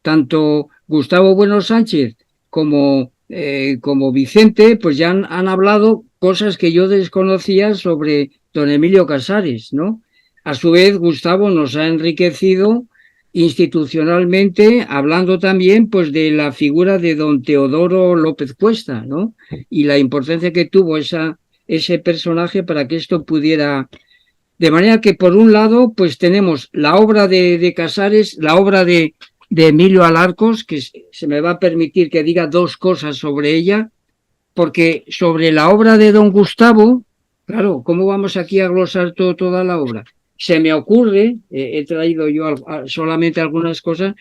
tanto Gustavo Bueno Sánchez como Vicente, pues ya han hablado cosas que yo desconocía sobre don Emilio Casares, ¿no? A su vez, Gustavo nos ha enriquecido institucionalmente, hablando también pues de la figura de don Teodoro López Cuesta, ¿no? Y la importancia que tuvo ese personaje para que esto pudiera... De manera que, por un lado, pues tenemos la obra de Casares, la obra de Emilio Alarcos, que se me va a permitir que diga 2 cosas sobre ella, porque sobre la obra de don Gustavo, claro, ¿cómo vamos aquí a glosar toda la obra? Se me ocurre, he traído yo solamente algunas cosas,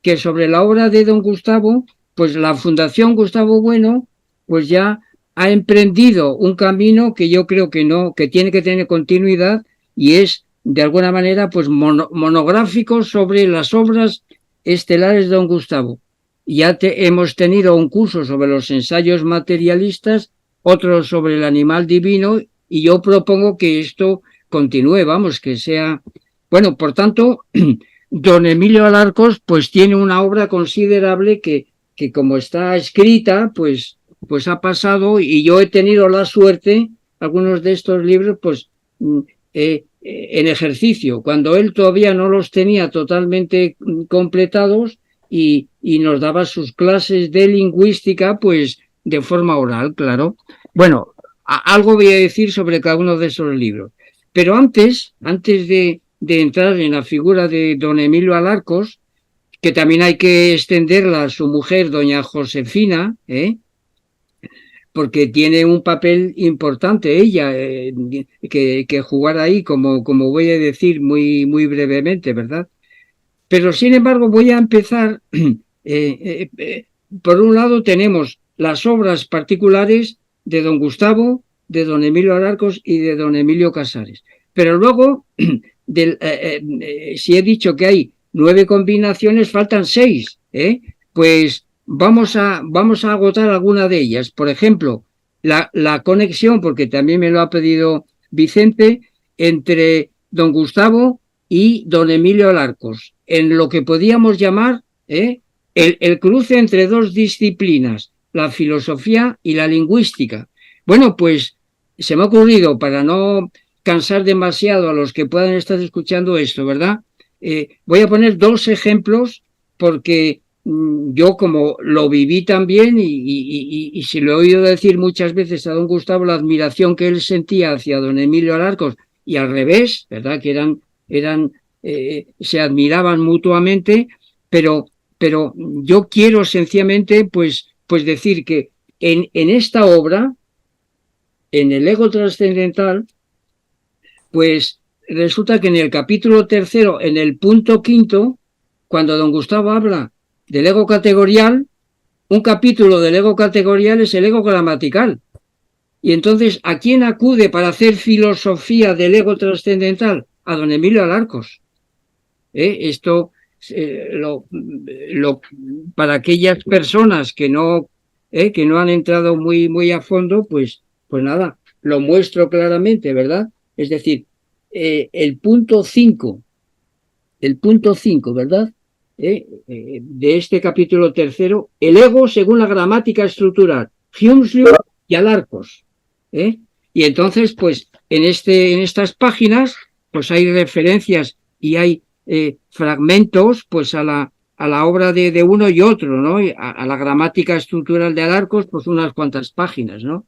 que sobre la obra de don Gustavo, pues la Fundación Gustavo Bueno, pues ya ha emprendido un camino que yo creo que no, que tiene que tener continuidad, y es de alguna manera pues monográfico sobre las obras estelares de don Gustavo. Ya hemos tenido un curso sobre los ensayos materialistas, otro sobre el animal divino, y yo propongo que esto continúe, vamos, que sea... Bueno, por tanto, don Emilio Alarcos pues tiene una obra considerable que como está escrita, pues ha pasado, y yo he tenido la suerte, algunos de estos libros, pues en ejercicio, cuando él todavía no los tenía totalmente completados, y nos daba sus clases de lingüística, pues de forma oral, claro. Bueno, algo voy a decir sobre cada uno de esos libros. Pero antes de entrar en la figura de don Emilio Alarcos, que también hay que extenderla a su mujer, doña Josefina, porque tiene un papel importante ella, que jugar ahí, como voy a decir muy, muy brevemente, ¿verdad? Pero, sin embargo, voy a empezar, por un lado tenemos las obras particulares de don Gustavo, de don Emilio Alarcos y de don Emilio Casares. Pero luego, si he dicho que hay 9 combinaciones, faltan 6, pues vamos a agotar alguna de ellas. Por ejemplo, la conexión, porque también me lo ha pedido Vicente, entre don Gustavo y don Emilio Alarcos, en lo que podíamos llamar el cruce entre dos disciplinas, la filosofía y la lingüística. Bueno, pues se me ha ocurrido, para no cansar demasiado a los que puedan estar escuchando esto, ¿verdad? Voy a poner 2 ejemplos, porque yo, como lo viví también, y se lo he oído decir muchas veces a don Gustavo, la admiración que él sentía hacia don Emilio Alarcos, y al revés, ¿verdad? Que se admiraban mutuamente, pero yo quiero sencillamente pues decir que en esta obra, en el ego trascendental, pues resulta que en el capítulo 3, en el punto 5, cuando don Gustavo habla del ego categorial, un capítulo del ego categorial es el ego gramatical. Y entonces, ¿a quién acude para hacer filosofía del ego trascendental? A don Emilio Alarcos. Esto, para aquellas personas que no han entrado muy, muy a fondo, pues nada, lo muestro claramente, ¿verdad? Es decir, el punto 5, ¿verdad? De este capítulo 3, el ego según la gramática estructural, Huxley y Alarcos. Y entonces, pues, en estas páginas, pues hay referencias y hay fragmentos, pues, a la obra de uno y otro, ¿no? A la gramática estructural de Alarcos, pues unas cuantas páginas, ¿no?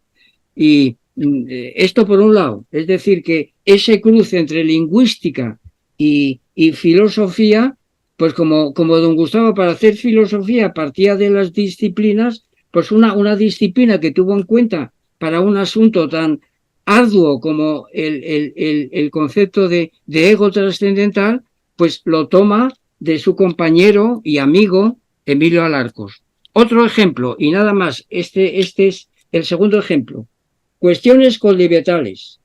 Y esto por un lado, es decir, que ese cruce entre lingüística y filosofía, pues como don Gustavo, para hacer filosofía, partía de las disciplinas, pues una disciplina que tuvo en cuenta para un asunto tan arduo como el concepto de ego trascendental, pues lo toma de su compañero y amigo Emilio Alarcos. Otro ejemplo, y nada más, este es el segundo ejemplo. Cuestiones colivetales.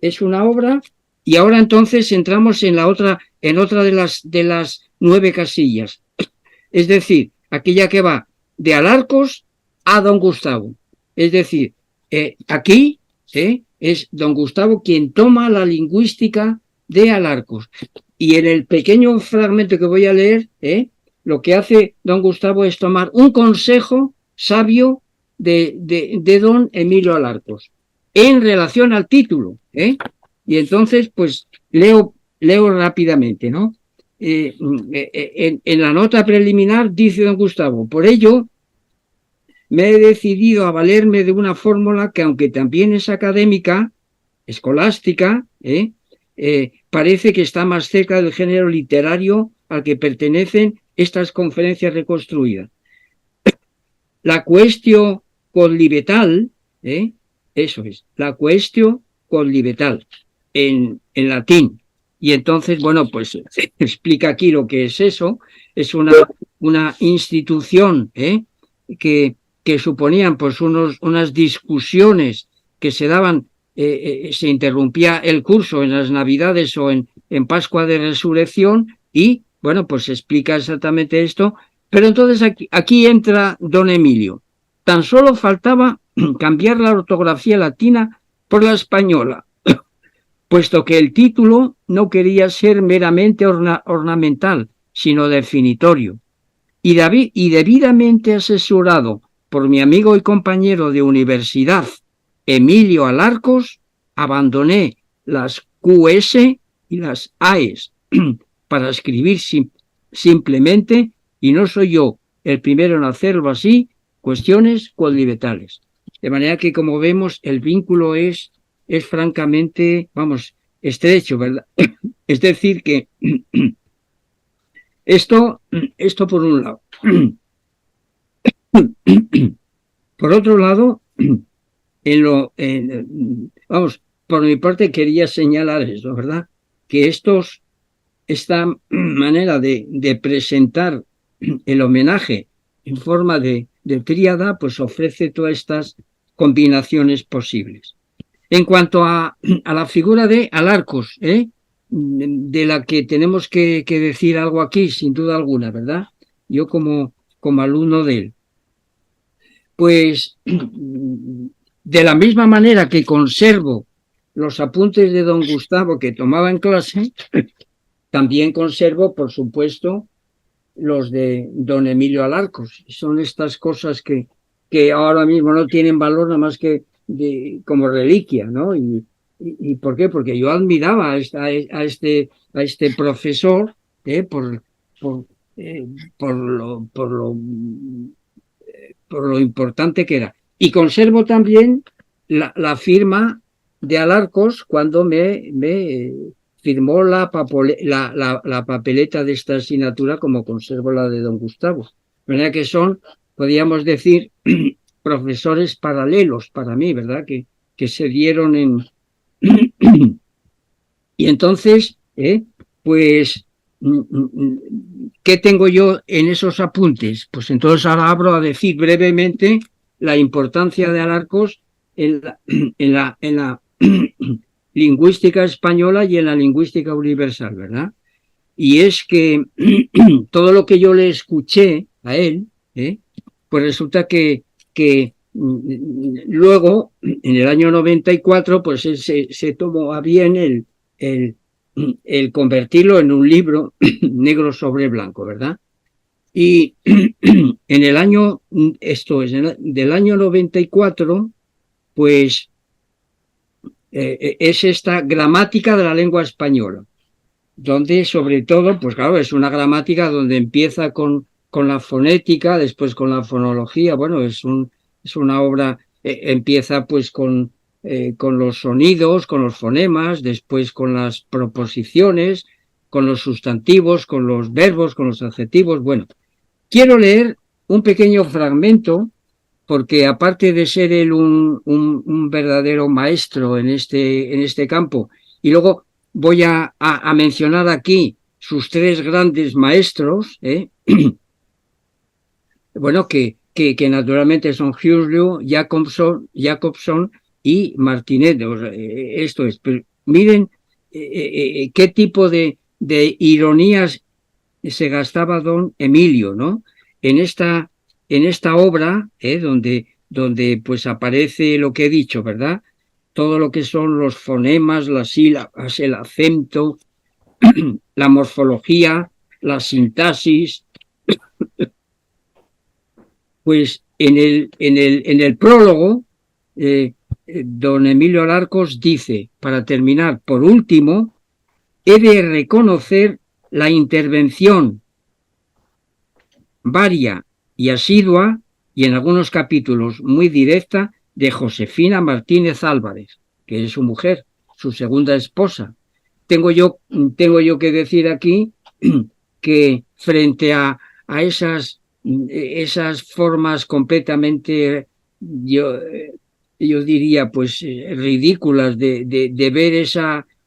Es una obra, y ahora entonces entramos en otra de las 9 casillas. Es decir, aquella que va de Alarcos a don Gustavo. Es decir, aquí es don Gustavo quien toma la lingüística de Alarcos. Y en el pequeño fragmento que voy a leer, lo que hace don Gustavo es tomar un consejo sabio de don Emilio Alarcos en relación al título. Y entonces, pues, leo rápidamente, ¿no? En la nota preliminar dice don Gustavo: por ello me he decidido a valerme de una fórmula que, aunque también es académica, escolástica, parece que está más cerca del género literario al que pertenecen estas conferencias reconstruidas. La quaestio colivetal, eso es, la quaestio colivetal, en latín. Y entonces, bueno, pues explica aquí lo que es eso. Es una institución que que suponían pues unas discusiones que se daban, se interrumpía el curso en las Navidades o en Pascua de Resurrección y, bueno, pues se explica exactamente esto. Pero entonces aquí entra don Emilio. Tan solo faltaba cambiar la ortografía latina por la española, puesto que el título no quería ser meramente ornamental, sino definitorio. Y debidamente asesorado por mi amigo y compañero de universidad, Emilio Alarcos, abandoné las QS y las AES para escribir simplemente, y no soy yo el primero en hacerlo así, cuestiones cuadriletales. De manera que, como vemos, el vínculo es francamente, vamos, estrecho, ¿verdad? Es decir, que esto por un lado. Por otro lado, vamos, por mi parte quería señalar eso, ¿verdad? Que esta manera de presentar el homenaje en forma de tríada, pues ofrece todas estas combinaciones posibles. En cuanto a la figura de Alarcos, de la que tenemos que decir algo aquí, sin duda alguna, ¿verdad? Yo como alumno de él. Pues de la misma manera que conservo los apuntes de don Gustavo que tomaba en clase, también conservo, por supuesto, los de don Emilio Alarcos. Son estas cosas que ahora mismo no tienen valor nada más que como reliquia, ¿no? ¿Y por qué? Porque yo admiraba a este profesor por lo importante que era. Y conservo también la firma de Alarcos cuando me firmó la papeleta de esta asignatura, como conservo la de don Gustavo. De manera que son, podríamos decir, profesores paralelos para mí, ¿verdad? Que se dieron en... Y entonces, pues, ¿qué tengo yo en esos apuntes? Pues entonces ahora abro a decir brevemente la importancia de Alarcos en la lingüística española y en la lingüística universal, ¿verdad? Y es que todo lo que yo le escuché a él, pues resulta que luego, en el año 94, pues él se tomó a bien el convertirlo en un libro negro sobre blanco, ¿verdad? Y en el año, del año 94, pues es esta gramática de la lengua española, donde sobre todo, pues claro, es una gramática donde empieza con la fonética, después con la fonología, bueno, es una obra, empieza pues con los sonidos, con los fonemas, después con las proposiciones, con los sustantivos, con los verbos, con los adjetivos. Bueno, quiero leer un pequeño fragmento porque aparte de ser él un verdadero maestro en este campo, y luego voy a mencionar aquí sus tres grandes maestros, bueno, que naturalmente son Huxley, Jacobson y Martinet. Esto es, pero miren qué tipo de ironías se gastaba don Emilio, ¿no? En esta obra, donde pues aparece lo que he dicho, ¿verdad? Todo lo que son los fonemas, las sílabas, el acento, la morfología, la sintaxis. Pues en el prólogo, don Emilio Alarcos dice, para terminar, por último, he de reconocer la intervención varia y asidua, y en algunos capítulos muy directa, de Josefina Martínez Álvarez, que es su mujer, su segunda esposa. Tengo yo que decir aquí que frente a esas formas completamente, yo diría, pues ridículas de ver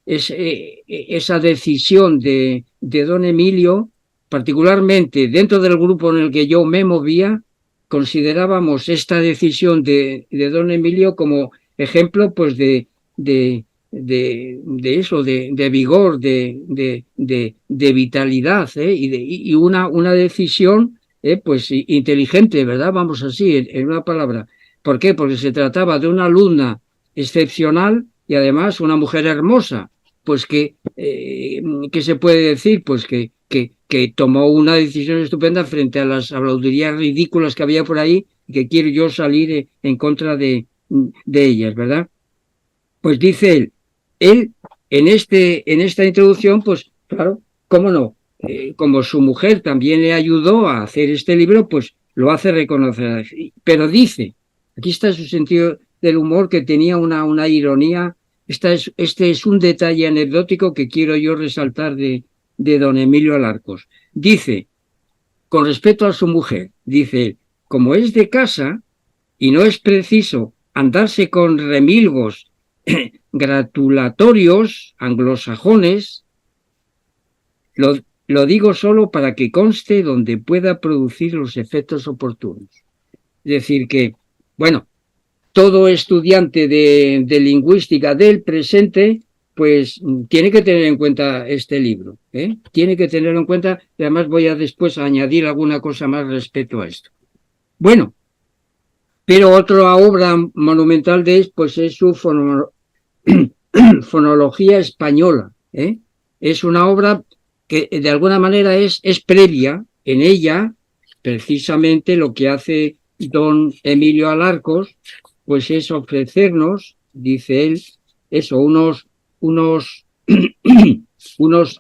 esa decisión de don Emilio, particularmente dentro del grupo en el que yo me movía, considerábamos esta decisión de don Emilio como ejemplo pues de eso, de vigor, de vitalidad, y una decisión pues inteligente, ¿verdad? Vamos así, en una palabra. ¿Por qué? Porque se trataba de una alumna excepcional y además una mujer hermosa, pues que se puede decir, pues que tomó una decisión estupenda frente a las habladurías ridículas que había por ahí, y que quiero yo salir en contra de ellas, ¿verdad? Pues dice él en esta introducción, pues claro, cómo no, como su mujer también le ayudó a hacer este libro, pues lo hace reconocer. Pero dice, aquí está su sentido del humor, que tenía una ironía. Este es un detalle anecdótico que quiero yo resaltar de don Emilio Alarcos. Dice, con respecto a su mujer, dice, como es de casa y no es preciso andarse con remilgos gratulatorios anglosajones, lo digo solo para que conste donde pueda producir los efectos oportunos. Es decir que, bueno, todo estudiante de lingüística del presente pues tiene que tener en cuenta este libro, tiene que tenerlo en cuenta, y además voy a después añadir alguna cosa más respecto a esto. Bueno, pero otra obra monumental de él pues es su fonología española. Es una obra que de alguna manera es previa. En ella, precisamente lo que hace don Emilio Alarcos, pues es ofrecernos, dice él, eso, unos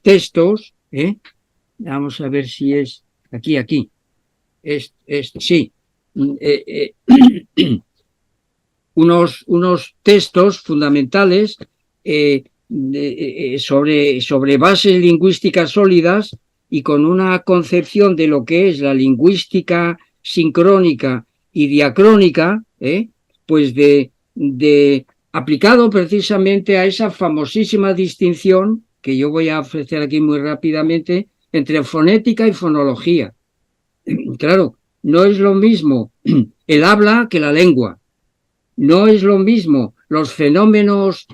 textos, vamos a ver si es aquí, sí, unos textos fundamentales sobre bases lingüísticas sólidas y con una concepción de lo que es la lingüística sincrónica y diacrónica, pues aplicado precisamente a esa famosísima distinción que yo voy a ofrecer aquí muy rápidamente entre fonética y fonología. Claro, no es lo mismo el habla que la lengua. No es lo mismo los fenómenos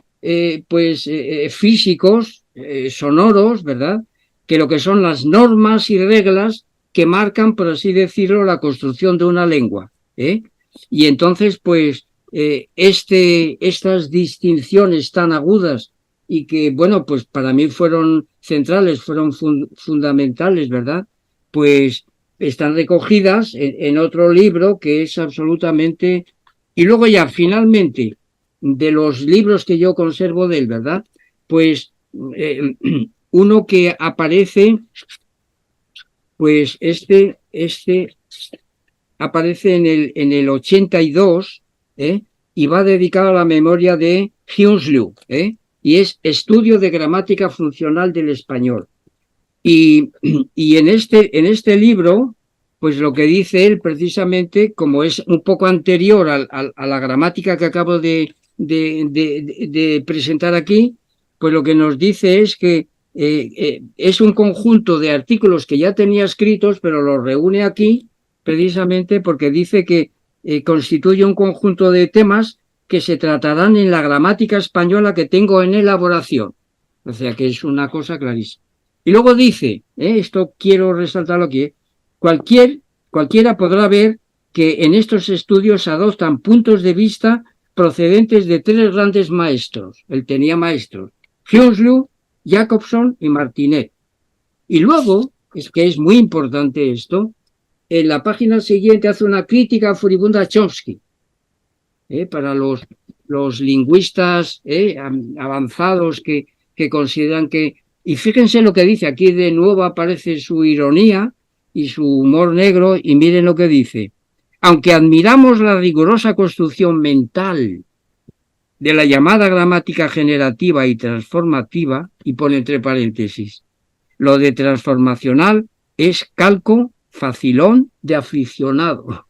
físicos, sonoros, ¿verdad?, que lo que son las normas y reglas que marcan, por así decirlo, la construcción de una lengua. Y entonces, pues, estas distinciones tan agudas y que, bueno, pues para mí fueron centrales, fueron fundamentales, ¿verdad?, pues están recogidas en otro libro que es absolutamente... Y luego ya, finalmente, de los libros que yo conservo de él, ¿verdad?, pues uno que aparece, pues este aparece en el 82, y va dedicado a la memoria de Huxley, y es Estudio de Gramática Funcional del Español. Y en este libro, pues lo que dice él precisamente, como es un poco anterior a la gramática que acabo de presentar aquí, pues lo que nos dice es que es un conjunto de artículos que ya tenía escritos, pero los reúne aquí precisamente porque dice que constituye un conjunto de temas que se tratarán en la gramática española que tengo en elaboración. O sea que es una cosa clarísima. Y luego dice, esto quiero resaltarlo aquí, cualquiera podrá ver que en estos estudios se adoptan puntos de vista procedentes de tres grandes maestros. Él tenía maestros, Huxley, Jacobson y Martinet. Y luego, es que es muy importante esto, en la página siguiente hace una crítica furibunda a Chomsky, para los lingüistas avanzados que consideran que... Y fíjense lo que dice, aquí de nuevo aparece su ironía y su humor negro, y miren lo que dice. Aunque admiramos la rigurosa construcción mental de la llamada gramática generativa y transformativa, y pone entre paréntesis, lo de transformacional es calco facilón de aficionado.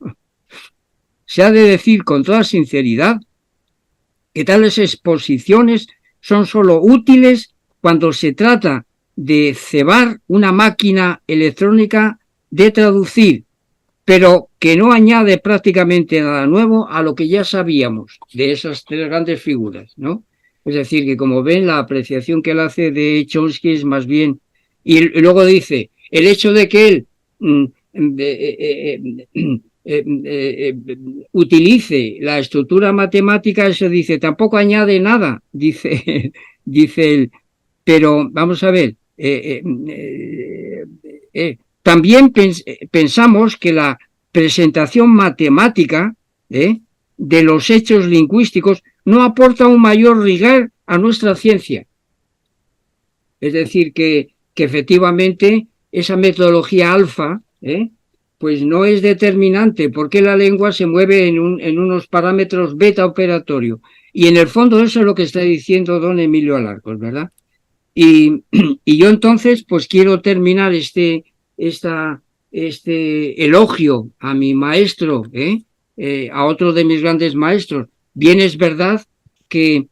Se ha de decir con toda sinceridad que tales exposiciones son sólo útiles cuando se trata de cebar una máquina electrónica de traducir pero que no añade prácticamente nada nuevo a lo que ya sabíamos de esas tres grandes figuras, ¿no? Es decir, que como ven, la apreciación que él hace de Chomsky es más bien... Y luego dice, el hecho de que él utilice la estructura matemática, eso dice, tampoco añade nada, dice, dice él. Pero vamos a ver, también pensamos que la presentación matemática de los hechos lingüísticos no aporta un mayor rigor a nuestra ciencia. Es decir, que efectivamente esa metodología alfa pues no es determinante porque la lengua se mueve en unos parámetros beta operatorios. Y en el fondo eso es lo que está diciendo don Emilio Alarcos, ¿verdad? Y yo entonces pues quiero terminar este elogio a mi maestro, a otro de mis grandes maestros. Bien es verdad que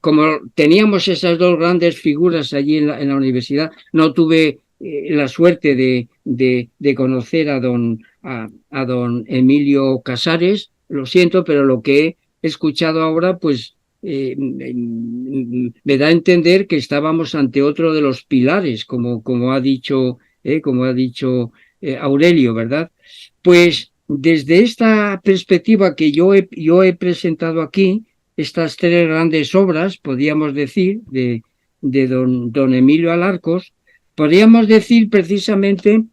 como teníamos esas dos grandes figuras allí en la universidad, no tuve la suerte de conocer a don Emilio Casares, lo siento, pero lo que he escuchado ahora pues me da a entender que estábamos ante otro de los pilares, como ha dicho Aurelio, ¿verdad? Pues desde esta perspectiva que yo he presentado aquí, estas tres grandes obras, podríamos decir, de don Emilio Alarcos, podríamos decir precisamente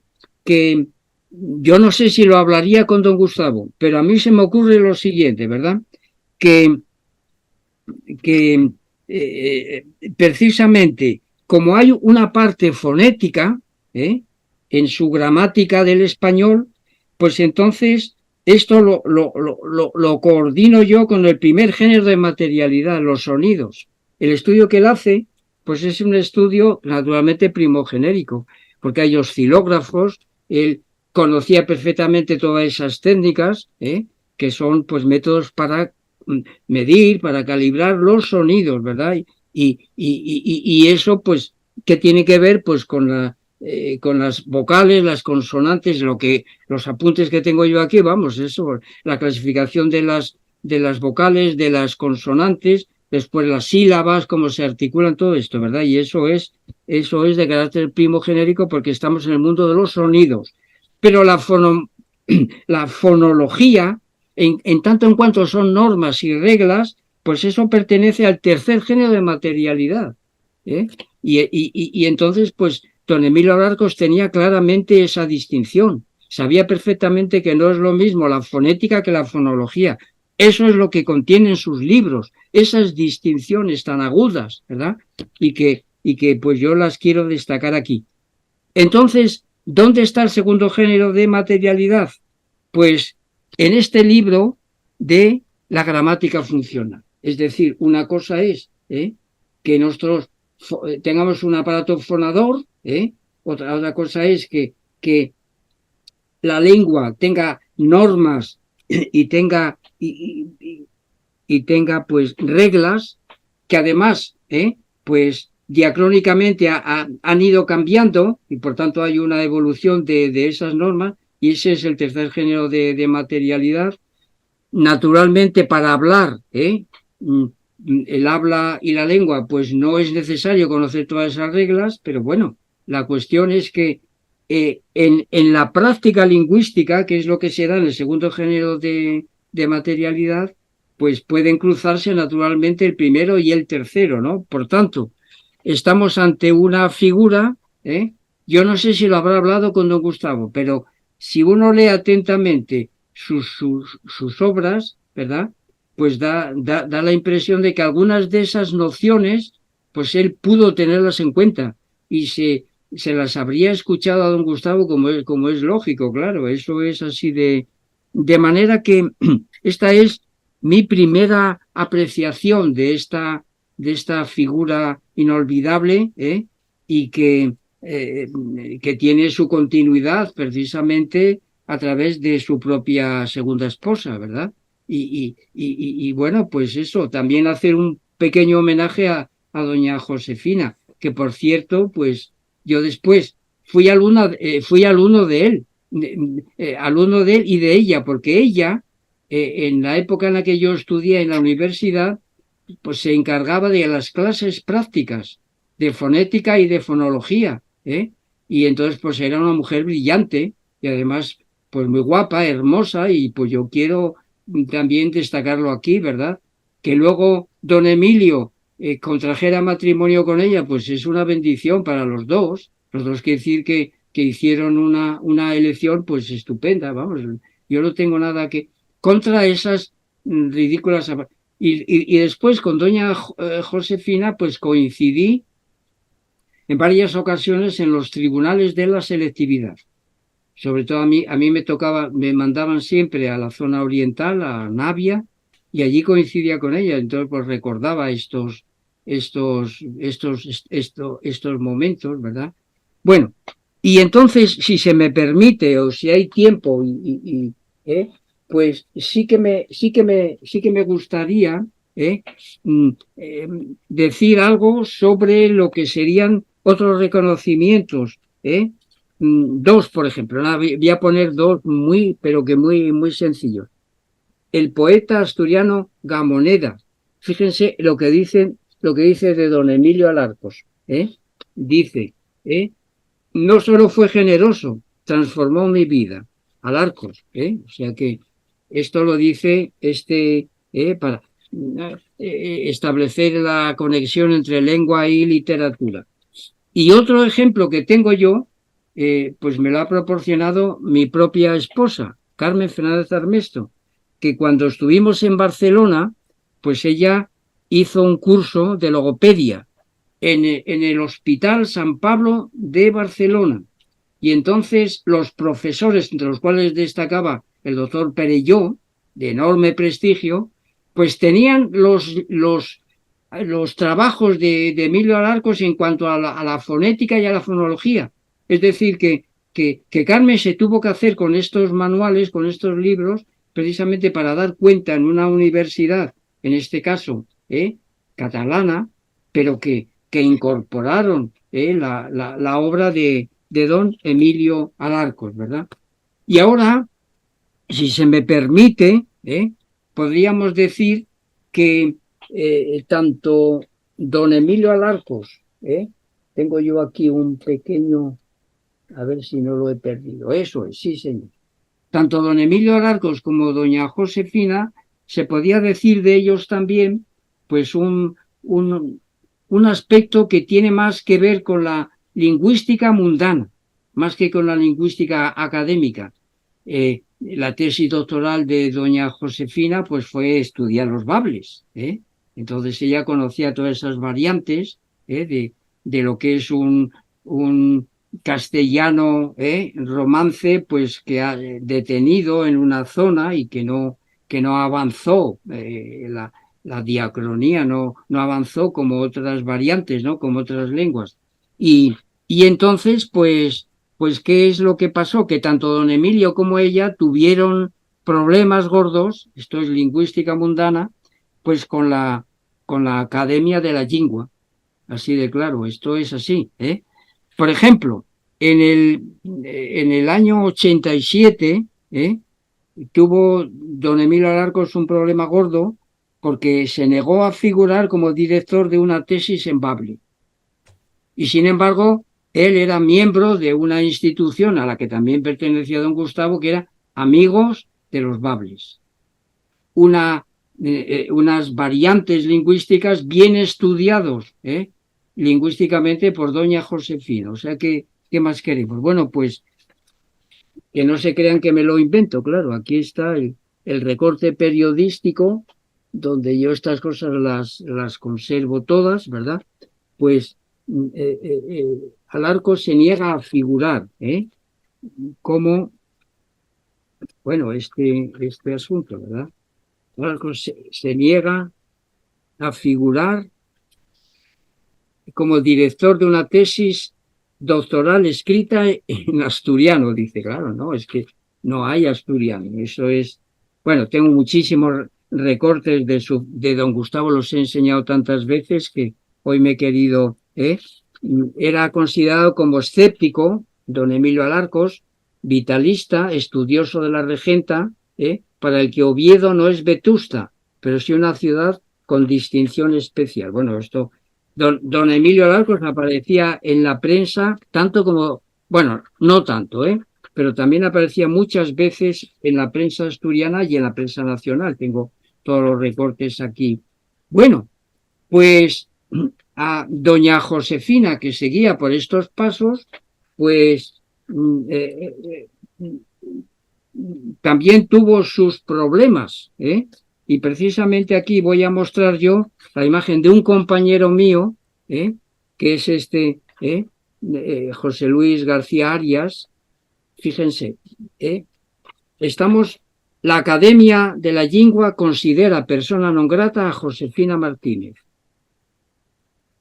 que yo no sé si lo hablaría con don Gustavo, pero a mí se me ocurre lo siguiente, ¿verdad? Que precisamente como hay una parte fonética en su gramática del español, pues entonces esto lo coordino yo con el primer género de materialidad, los sonidos. El estudio que él hace, pues es un estudio naturalmente primogenérico, porque hay oscilógrafos, él conocía perfectamente todas esas técnicas, que son pues métodos para medir, para calibrar los sonidos, ¿verdad? Y eso, pues, ¿qué tiene que ver? Pues con las vocales, las consonantes, los apuntes que tengo yo aquí, vamos, eso, la clasificación de las vocales, de las consonantes, después las sílabas, cómo se articulan, todo esto, ¿verdad? Y eso es de carácter primogenérico porque estamos en el mundo de los sonidos. Pero la fonología, en tanto en cuanto son normas y reglas, pues eso pertenece al tercer género de materialidad. Y entonces, pues, don Emilio Alarcos tenía claramente esa distinción. Sabía perfectamente que no es lo mismo la fonética que la fonología. Eso es lo que contienen sus libros, esas distinciones tan agudas, ¿verdad? Y que pues yo las quiero destacar aquí. Entonces, ¿dónde está el segundo género de materialidad? Pues en este libro de la gramática funcional. Es decir, una cosa es que nosotros tengamos un aparato fonador, otra cosa es que la lengua tenga normas y tenga pues reglas que además pues diacrónicamente han ido cambiando y por tanto hay una evolución de esas normas y ese es el tercer género de materialidad. Naturalmente para hablar el habla y la lengua pues no es necesario conocer todas esas reglas, pero bueno, la cuestión es que en la práctica lingüística, que es lo que se da en el segundo género de materialidad, pues pueden cruzarse naturalmente el primero y el tercero, ¿no? Por tanto, estamos ante una figura, yo no sé si lo habrá hablado con don Gustavo, pero si uno lee atentamente sus obras, ¿verdad? Pues da la impresión de que algunas de esas nociones, pues él pudo tenerlas en cuenta y se las habría escuchado a don Gustavo como es lógico, claro, eso es así de manera que esta es mi primera apreciación de esta figura inolvidable y que tiene su continuidad precisamente a través de su propia segunda esposa, ¿verdad? Y bueno, pues eso, también hacer un pequeño homenaje a doña Josefina, que por cierto, pues yo después fui alumno de él alumno de él y de ella, porque ella, en la época en la que yo estudié en la universidad, pues se encargaba de las clases prácticas de fonética y de fonología, ¿eh? Y entonces pues era una mujer brillante y además pues muy guapa, hermosa, y pues yo quiero también destacarlo aquí, ¿verdad? Que luego don Emilio contrajera matrimonio con ella, pues es una bendición para los dos. Los dos quiere decir que hicieron una elección pues estupenda, vamos. Yo no tengo nada que contra esas ridículas. Y después con doña Josefina pues coincidí en varias ocasiones en los tribunales de la selectividad. Sobre todo a mí me tocaba, me mandaban siempre a la zona oriental, a Navia, y allí coincidía con ella. Entonces pues recordaba estos momentos, ¿verdad? Bueno, y entonces, si se me permite o si hay tiempo, pues sí que me gustaría decir algo sobre lo que serían otros reconocimientos. Dos, por ejemplo, voy a poner dos pero que muy sencillos. El poeta asturiano Gamoneda, fíjense lo que dice de don Emilio Alarcos. Dice, no solo fue generoso, transformó mi vida. Alarcos, o sea que esto lo dice para establecer la conexión entre lengua y literatura. Y otro ejemplo que tengo yo, pues me lo ha proporcionado mi propia esposa, Carmen Fernández Armesto, que cuando estuvimos en Barcelona, pues ella hizo un curso de logopedia en el Hospital San Pablo de Barcelona. Y entonces los profesores, entre los cuales destacaba el doctor Perelló, de enorme prestigio, pues tenían los trabajos de Emilio Alarcos en cuanto a la fonética y a la fonología. Es decir, que Carmen se tuvo que hacer con estos manuales, con estos libros, precisamente para dar cuenta en una universidad, en este caso catalana, pero que incorporaron la obra de don Emilio Alarcos, ¿verdad? Y ahora, si se me permite, podríamos decir que tanto don Emilio Alarcos, tengo yo aquí un pequeño, a ver si no lo he perdido, eso es, sí señor. Tanto don Emilio Alarcos como doña Josefina, se podía decir de ellos también, pues un aspecto que tiene más que ver con la lingüística mundana, más que con la lingüística académica. La tesis doctoral de doña Josefina pues fue estudiar los bables. Entonces ella conocía todas esas variantes de lo que es un castellano romance pues que ha detenido en una zona y que no avanzó la diacronía no avanzó como otras variantes, ¿no? Como otras lenguas. Y entonces, pues, ¿qué es lo que pasó? Que tanto don Emilio como ella tuvieron problemas gordos, esto es lingüística mundana, pues con la Academia de la Lingua. Así de claro, esto es así. Por ejemplo, en el año 87, tuvo don Emilio Alarcos un problema gordo porque se negó a figurar como director de una tesis en Bable. Y sin embargo, él era miembro de una institución a la que también pertenecía don Gustavo, que era Amigos de los Bables. Unas variantes lingüísticas bien estudiados lingüísticamente por doña Josefina. O sea, ¿qué más queremos? Bueno, pues que no se crean que me lo invento, claro, aquí está el recorte periodístico donde yo estas cosas las conservo todas, ¿verdad? Pues Alarcos se niega a figurar como, bueno, este asunto, ¿verdad? Alarcos se niega a figurar como director de una tesis doctoral escrita en asturiano, dice, claro, no, es que no hay asturiano, eso es, bueno, tengo muchísimos recortes de don Gustavo, los he enseñado tantas veces que hoy me he querido, era considerado como escéptico, don Emilio Alarcos, vitalista, estudioso de la regenta, para el que Oviedo no es Vetusta, pero sí una ciudad con distinción especial. Bueno, esto, don Emilio Alarcos aparecía en la prensa tanto como, bueno, no tanto, pero también aparecía muchas veces en la prensa asturiana y en la prensa nacional. Tengo todos los recortes aquí. Bueno, pues a doña Josefina, que seguía por estos pasos, pues también tuvo sus problemas, y precisamente aquí voy a mostrar yo la imagen de un compañero mío, que es José Luis García Arias. Fíjense, la Academia de la Lingua considera persona non grata a Josefina Martínez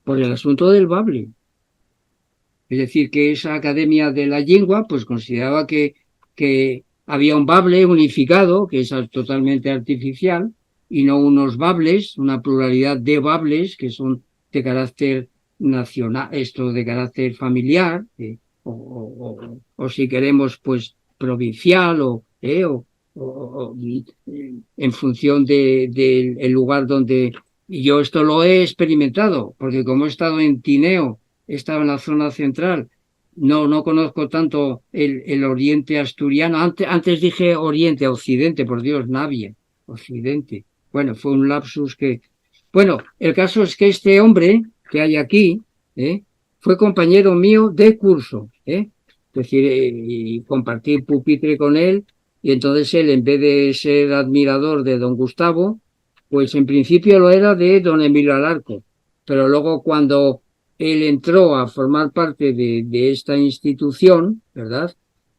por el asunto del bable. Es decir, que esa Academia de la Lengua pues consideraba que había un bable unificado, que es totalmente artificial, y no unos bables, una pluralidad de bables que son de carácter nacional, esto de carácter familiar, o si queremos, pues provincial, en función del lugar donde... Y yo esto lo he experimentado, porque como he estado en Tineo, he estado en la zona central, no conozco tanto el oriente asturiano. Antes dije oriente, occidente, por Dios, Navia, occidente. Bueno, fue un lapsus que... Bueno, el caso es que este hombre que hay aquí, fue compañero mío de curso, es decir, y compartí pupitre con él, y entonces él, en vez de ser admirador de don Gustavo, pues en principio lo era de don Emilio Alarco, pero luego cuando él entró a formar parte de esta institución, ¿verdad?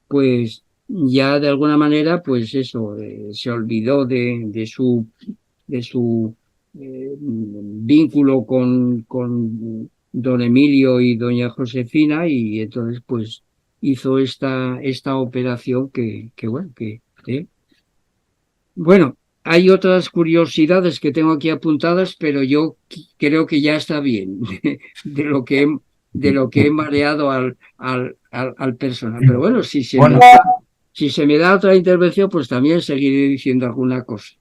Pues ya de alguna manera, pues eso, se olvidó de su vínculo con don Emilio y doña Josefina, y entonces pues hizo esta operación bueno, hay otras curiosidades que tengo aquí apuntadas, pero yo creo que ya está bien de lo que he mareado al personal. Pero bueno, si se me da otra intervención, pues también seguiré diciendo alguna cosa.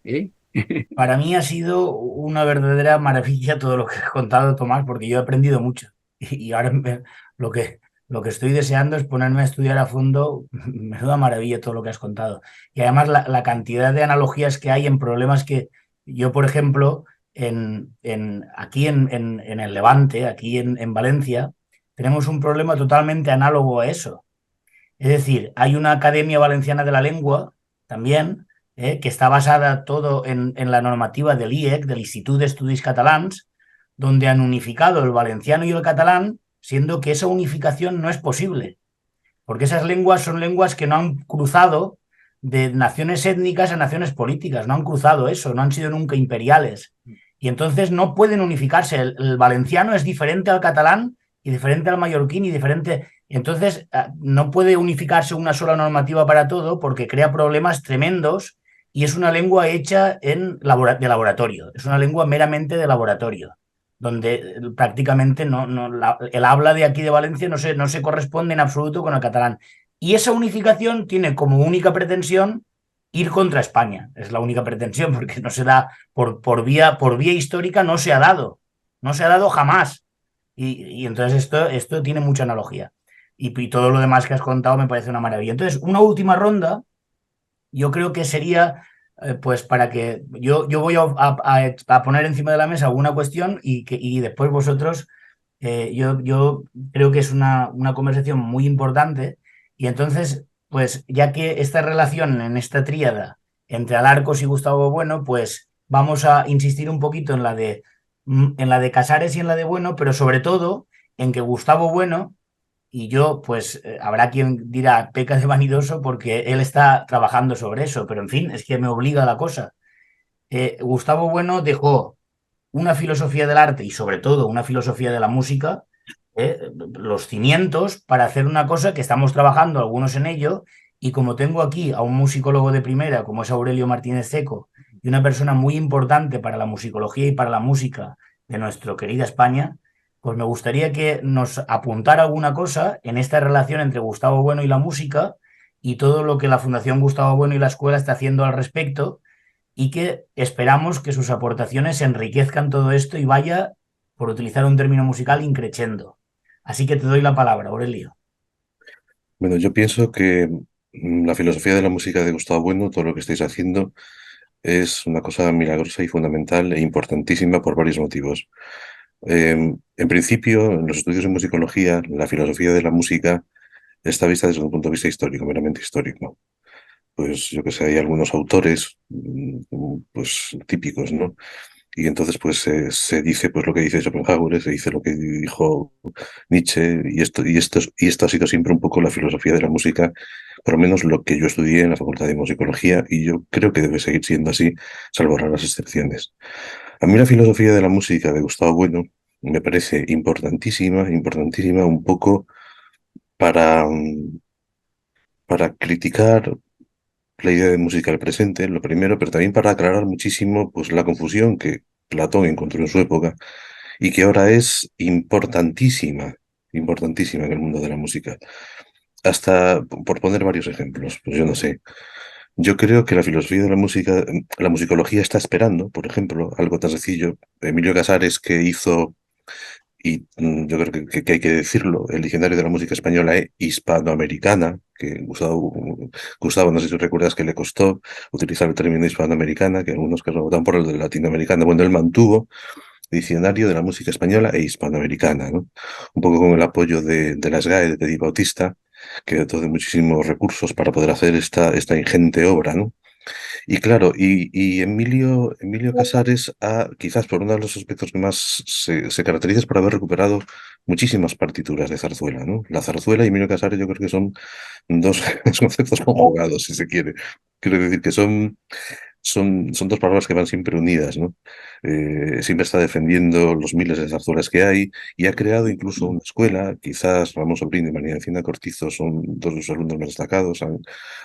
Para mí ha sido una verdadera maravilla todo lo que has contado, Tomás, porque yo he aprendido mucho. Y ahora lo que estoy deseando es ponerme a estudiar a fondo. Menuda maravilla todo lo que has contado. Y además la cantidad de analogías que hay en problemas que yo, por ejemplo, aquí en el Levante, aquí en Valencia, tenemos un problema totalmente análogo a eso. Es decir, hay una Academia Valenciana de la Lengua también, que está basada todo en la normativa del IEC, del Institut d'Estudis Catalans, donde han unificado el valenciano y el catalán, siendo que esa unificación no es posible, porque esas lenguas son lenguas que no han cruzado de naciones étnicas a naciones políticas, no han cruzado eso, no han sido nunca imperiales. Y entonces no pueden unificarse. El valenciano es diferente al catalán y diferente al mallorquín y diferente... Entonces no puede unificarse una sola normativa para todo porque crea problemas tremendos y es una lengua hecha de laboratorio, es una lengua meramente de laboratorio, donde prácticamente el habla de aquí de Valencia no se corresponde en absoluto con el catalán. Y esa unificación tiene como única pretensión ir contra España. Es la única pretensión, porque no se da por vía histórica, no se ha dado jamás. Y entonces esto tiene mucha analogía. Y todo lo demás que has contado me parece una maravilla. Entonces, una última ronda, yo creo que sería, pues para que yo voy a poner encima de la mesa alguna cuestión y después vosotros, yo creo que es una conversación muy importante. Y entonces, pues ya que esta relación en esta tríada entre Alarcos y Gustavo Bueno, pues vamos a insistir un poquito en la de Casares y en la de Bueno, pero sobre todo en que Gustavo Bueno y yo, pues habrá quien dirá peca de vanidoso porque él está trabajando sobre eso, pero en fin, es que me obliga la cosa. Gustavo Bueno dejó una filosofía del arte y sobre todo una filosofía de la música, los cimientos para hacer una cosa que estamos trabajando algunos en ello, y como tengo aquí a un musicólogo de primera como es Aurelio Martínez Seco y una persona muy importante para la musicología y para la música de nuestra querida España, pues me gustaría que nos apuntara alguna cosa en esta relación entre Gustavo Bueno y la música y todo lo que la Fundación Gustavo Bueno y la escuela está haciendo al respecto, y que esperamos que sus aportaciones enriquezcan todo esto y vaya, por utilizar un término musical, increciendo. Así que te doy la palabra, Aurelio. Bueno, yo pienso que la filosofía de la música de Gustavo Bueno, todo lo que estáis haciendo, es una cosa milagrosa y fundamental e importantísima por varios motivos. En principio, en los estudios de musicología, la filosofía de la música está vista desde un punto de vista histórico, meramente histórico. Pues yo que sé, hay algunos autores pues típicos, ¿no? Y entonces pues se dice pues lo que dice Schopenhauer, se dice lo que dijo Nietzsche, y esto ha sido siempre un poco la filosofía de la música, por lo menos lo que yo estudié en la Facultad de Musicología, y yo creo que debe seguir siendo así, salvo raras excepciones. A mí la filosofía de la música de Gustavo Bueno me parece importantísima, importantísima un poco para, para criticar la idea de música del presente, lo primero, pero también para aclarar muchísimo pues, la confusión que Platón encontró en su época y que ahora es importantísima, importantísima en el mundo de la música. Hasta, por poner varios ejemplos, pues yo no sé. Yo creo que la filosofía de la música, la musicología está esperando, por ejemplo, algo tan sencillo. Emilio Casares, que hizo, y yo creo que hay que decirlo, el diccionario de la música española e hispanoamericana, que Gustavo, no sé si recuerdas que le costó utilizar el término hispanoamericana, que algunos que votan por el de latinoamericana. Bueno, él mantuvo Diccionario de la Música Española e Hispanoamericana, ¿no? Un poco con el apoyo de la SGAE de Di Bautista, que dotó de muchísimos recursos para poder hacer esta ingente obra, ¿no? Y claro, y Emilio Casares, quizás por uno de los aspectos que más se caracteriza es por haber recuperado muchísimas partituras de zarzuela, ¿no? La zarzuela y Emilio Casares yo creo que son dos conceptos conjugados, si se quiere. Quiero decir que son dos palabras que van siempre unidas, ¿no? Siempre está defendiendo los miles de zarzuelas que hay y ha creado incluso una escuela. Quizás Ramón Sobrín y María Encina Cortizo son dos de sus alumnos más destacados, han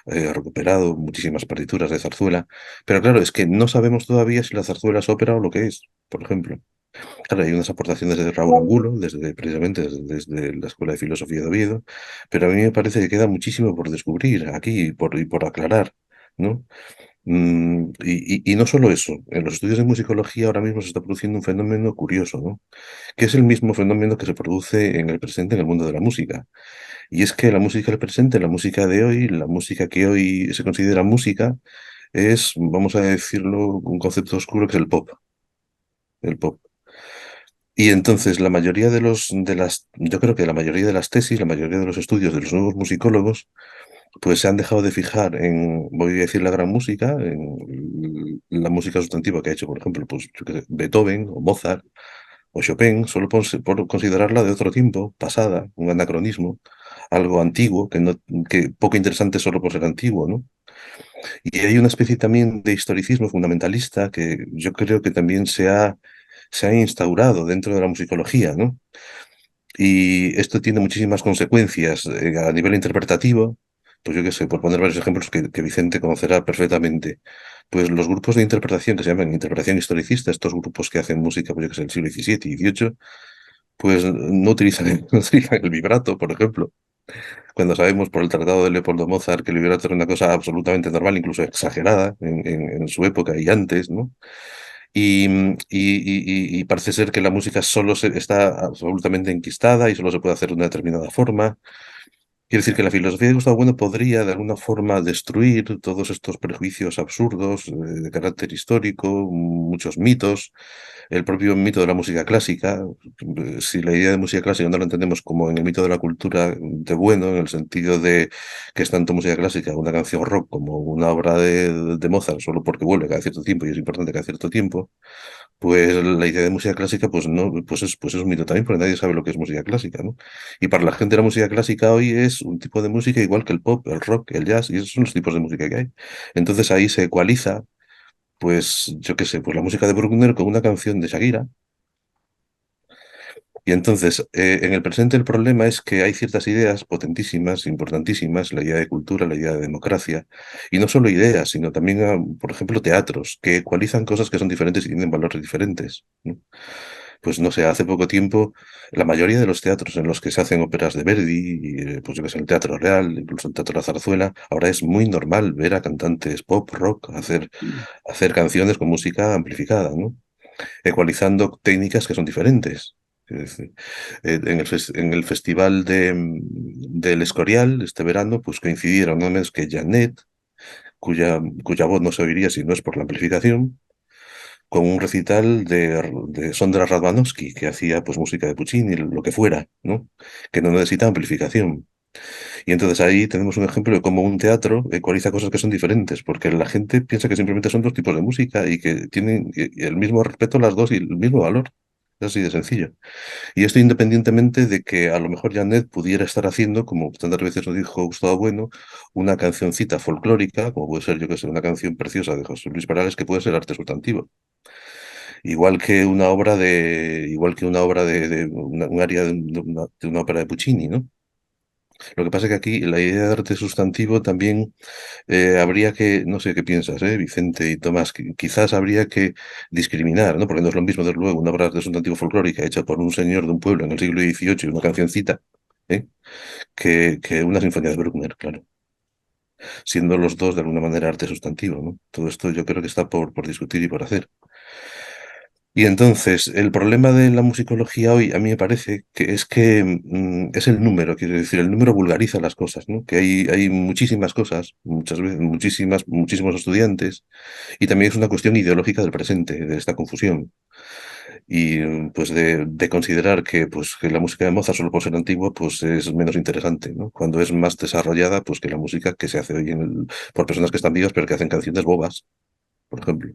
recuperado muchísimas partituras de zarzuela, pero claro, es que no sabemos todavía si la zarzuela es ópera o lo que es, por ejemplo. Claro, hay unas aportaciones de Raúl Angulo, precisamente desde la Escuela de Filosofía de Oviedo, pero a mí me parece que queda muchísimo por descubrir aquí y por aclarar, ¿no? Y no solo eso, en los estudios de musicología ahora mismo se está produciendo un fenómeno curioso, ¿no? Que es el mismo fenómeno que se produce en el presente en el mundo de la música. Y es que la música del presente, la música de hoy, la música que hoy se considera música, es, vamos a decirlo, un concepto oscuro que es el pop. El pop. Y entonces la mayoría yo creo que la mayoría de las tesis, la mayoría de los estudios de los nuevos musicólogos, pues se han dejado de fijar en, voy a decir, la gran música, en la música sustantiva que ha hecho, por ejemplo, pues yo qué sé, Beethoven o Mozart o Chopin, solo por considerarla de otro tiempo, pasada, un anacronismo, algo antiguo, que poco interesante solo por ser antiguo, ¿no? Y hay una especie también de historicismo fundamentalista que yo creo que también se ha instaurado dentro de la musicología, ¿no? Y esto tiene muchísimas consecuencias a nivel interpretativo. Pues yo qué sé, por poner varios ejemplos que Vicente conocerá perfectamente. Pues los grupos de interpretación que se llaman interpretación historicista, estos grupos que hacen música, pues yo que sé, del siglo XVII y XVIII, pues no utilizan, no utilizan el vibrato, por ejemplo. Cuando sabemos por el Tratado de Leopoldo Mozart que el vibrato era una cosa absolutamente normal, incluso exagerada en su época y antes, ¿no? Y parece ser que la música está absolutamente enquistada y solo se puede hacer de una determinada forma. Quiere decir que la filosofía de Gustavo Bueno podría de alguna forma destruir todos estos prejuicios absurdos de carácter histórico, muchos mitos, el propio mito de la música clásica. Si la idea de música clásica no la entendemos como en el mito de la cultura de Bueno, en el sentido de que es tanto música clásica, una canción rock, como una obra de Mozart, solo porque vuelve cada cierto tiempo y es importante cada cierto tiempo, pues la idea de música clásica, pues no, pues es un mito también, porque nadie sabe lo que es música clásica, ¿no? Y para la gente la música clásica hoy es un tipo de música igual que el pop, el rock, el jazz, y esos son los tipos de música que hay. Entonces ahí se ecualiza, pues yo qué sé, pues la música de Bruckner con una canción de Shakira. Y entonces, en el presente el problema es que hay ciertas ideas potentísimas, importantísimas, la idea de cultura, la idea de democracia, y no solo ideas, sino también, por ejemplo, teatros, que ecualizan cosas que son diferentes y tienen valores diferentes, ¿no? Pues no sé, hace poco tiempo, la mayoría de los teatros en los que se hacen óperas de Verdi, pues yo que sé, el Teatro Real, incluso el Teatro La Zarzuela, ahora es muy normal ver a cantantes pop, rock, hacer canciones con música amplificada, ¿no? Ecualizando técnicas que son diferentes. Es decir, en el festival del Escorial este verano, pues coincidieron no menos que Janet, cuya voz no se oiría si no es por la amplificación, con un recital de Sondra Radvanovsky, que hacía pues música de Puccini, lo que fuera, ¿no? Que no necesita amplificación. Y entonces ahí tenemos un ejemplo de cómo un teatro ecualiza cosas que son diferentes, porque la gente piensa que simplemente son dos tipos de música y que tienen el mismo respeto las dos y el mismo valor. Es así de sencillo. Y esto independientemente de que a lo mejor Janet pudiera estar haciendo, como tantas veces lo dijo Gustavo Bueno, una cancioncita folclórica, como puede ser, yo que sé, una canción preciosa de José Luis Perales, que puede ser arte sustantivo. Igual que una obra un área de una ópera de Puccini, ¿no? Lo que pasa es que aquí la idea de arte sustantivo también habría que, no sé qué piensas, Vicente y Tomás, quizás habría que discriminar, ¿no? Porque no es lo mismo, desde luego, una obra de sustantivo folclórica hecha por un señor de un pueblo en el siglo XVIII y una cancioncita, ¿eh? Que una sinfonía de Bruckner, claro. Siendo los dos de alguna manera arte sustantivo, ¿no? Todo esto yo creo que está por discutir y por hacer. Y entonces, el problema de la musicología hoy, a mí me parece que es el número, quiero decir, el número vulgariza las cosas, ¿no? Que hay muchísimas cosas, muchas veces, muchísimos estudiantes, y también es una cuestión ideológica del presente, de esta confusión. Y pues de considerar que la música de Mozart, solo por ser antigua, pues es menos interesante, ¿no? Cuando es más desarrollada, pues que la música que se hace hoy por personas que están vivas, pero que hacen canciones bobas, por ejemplo.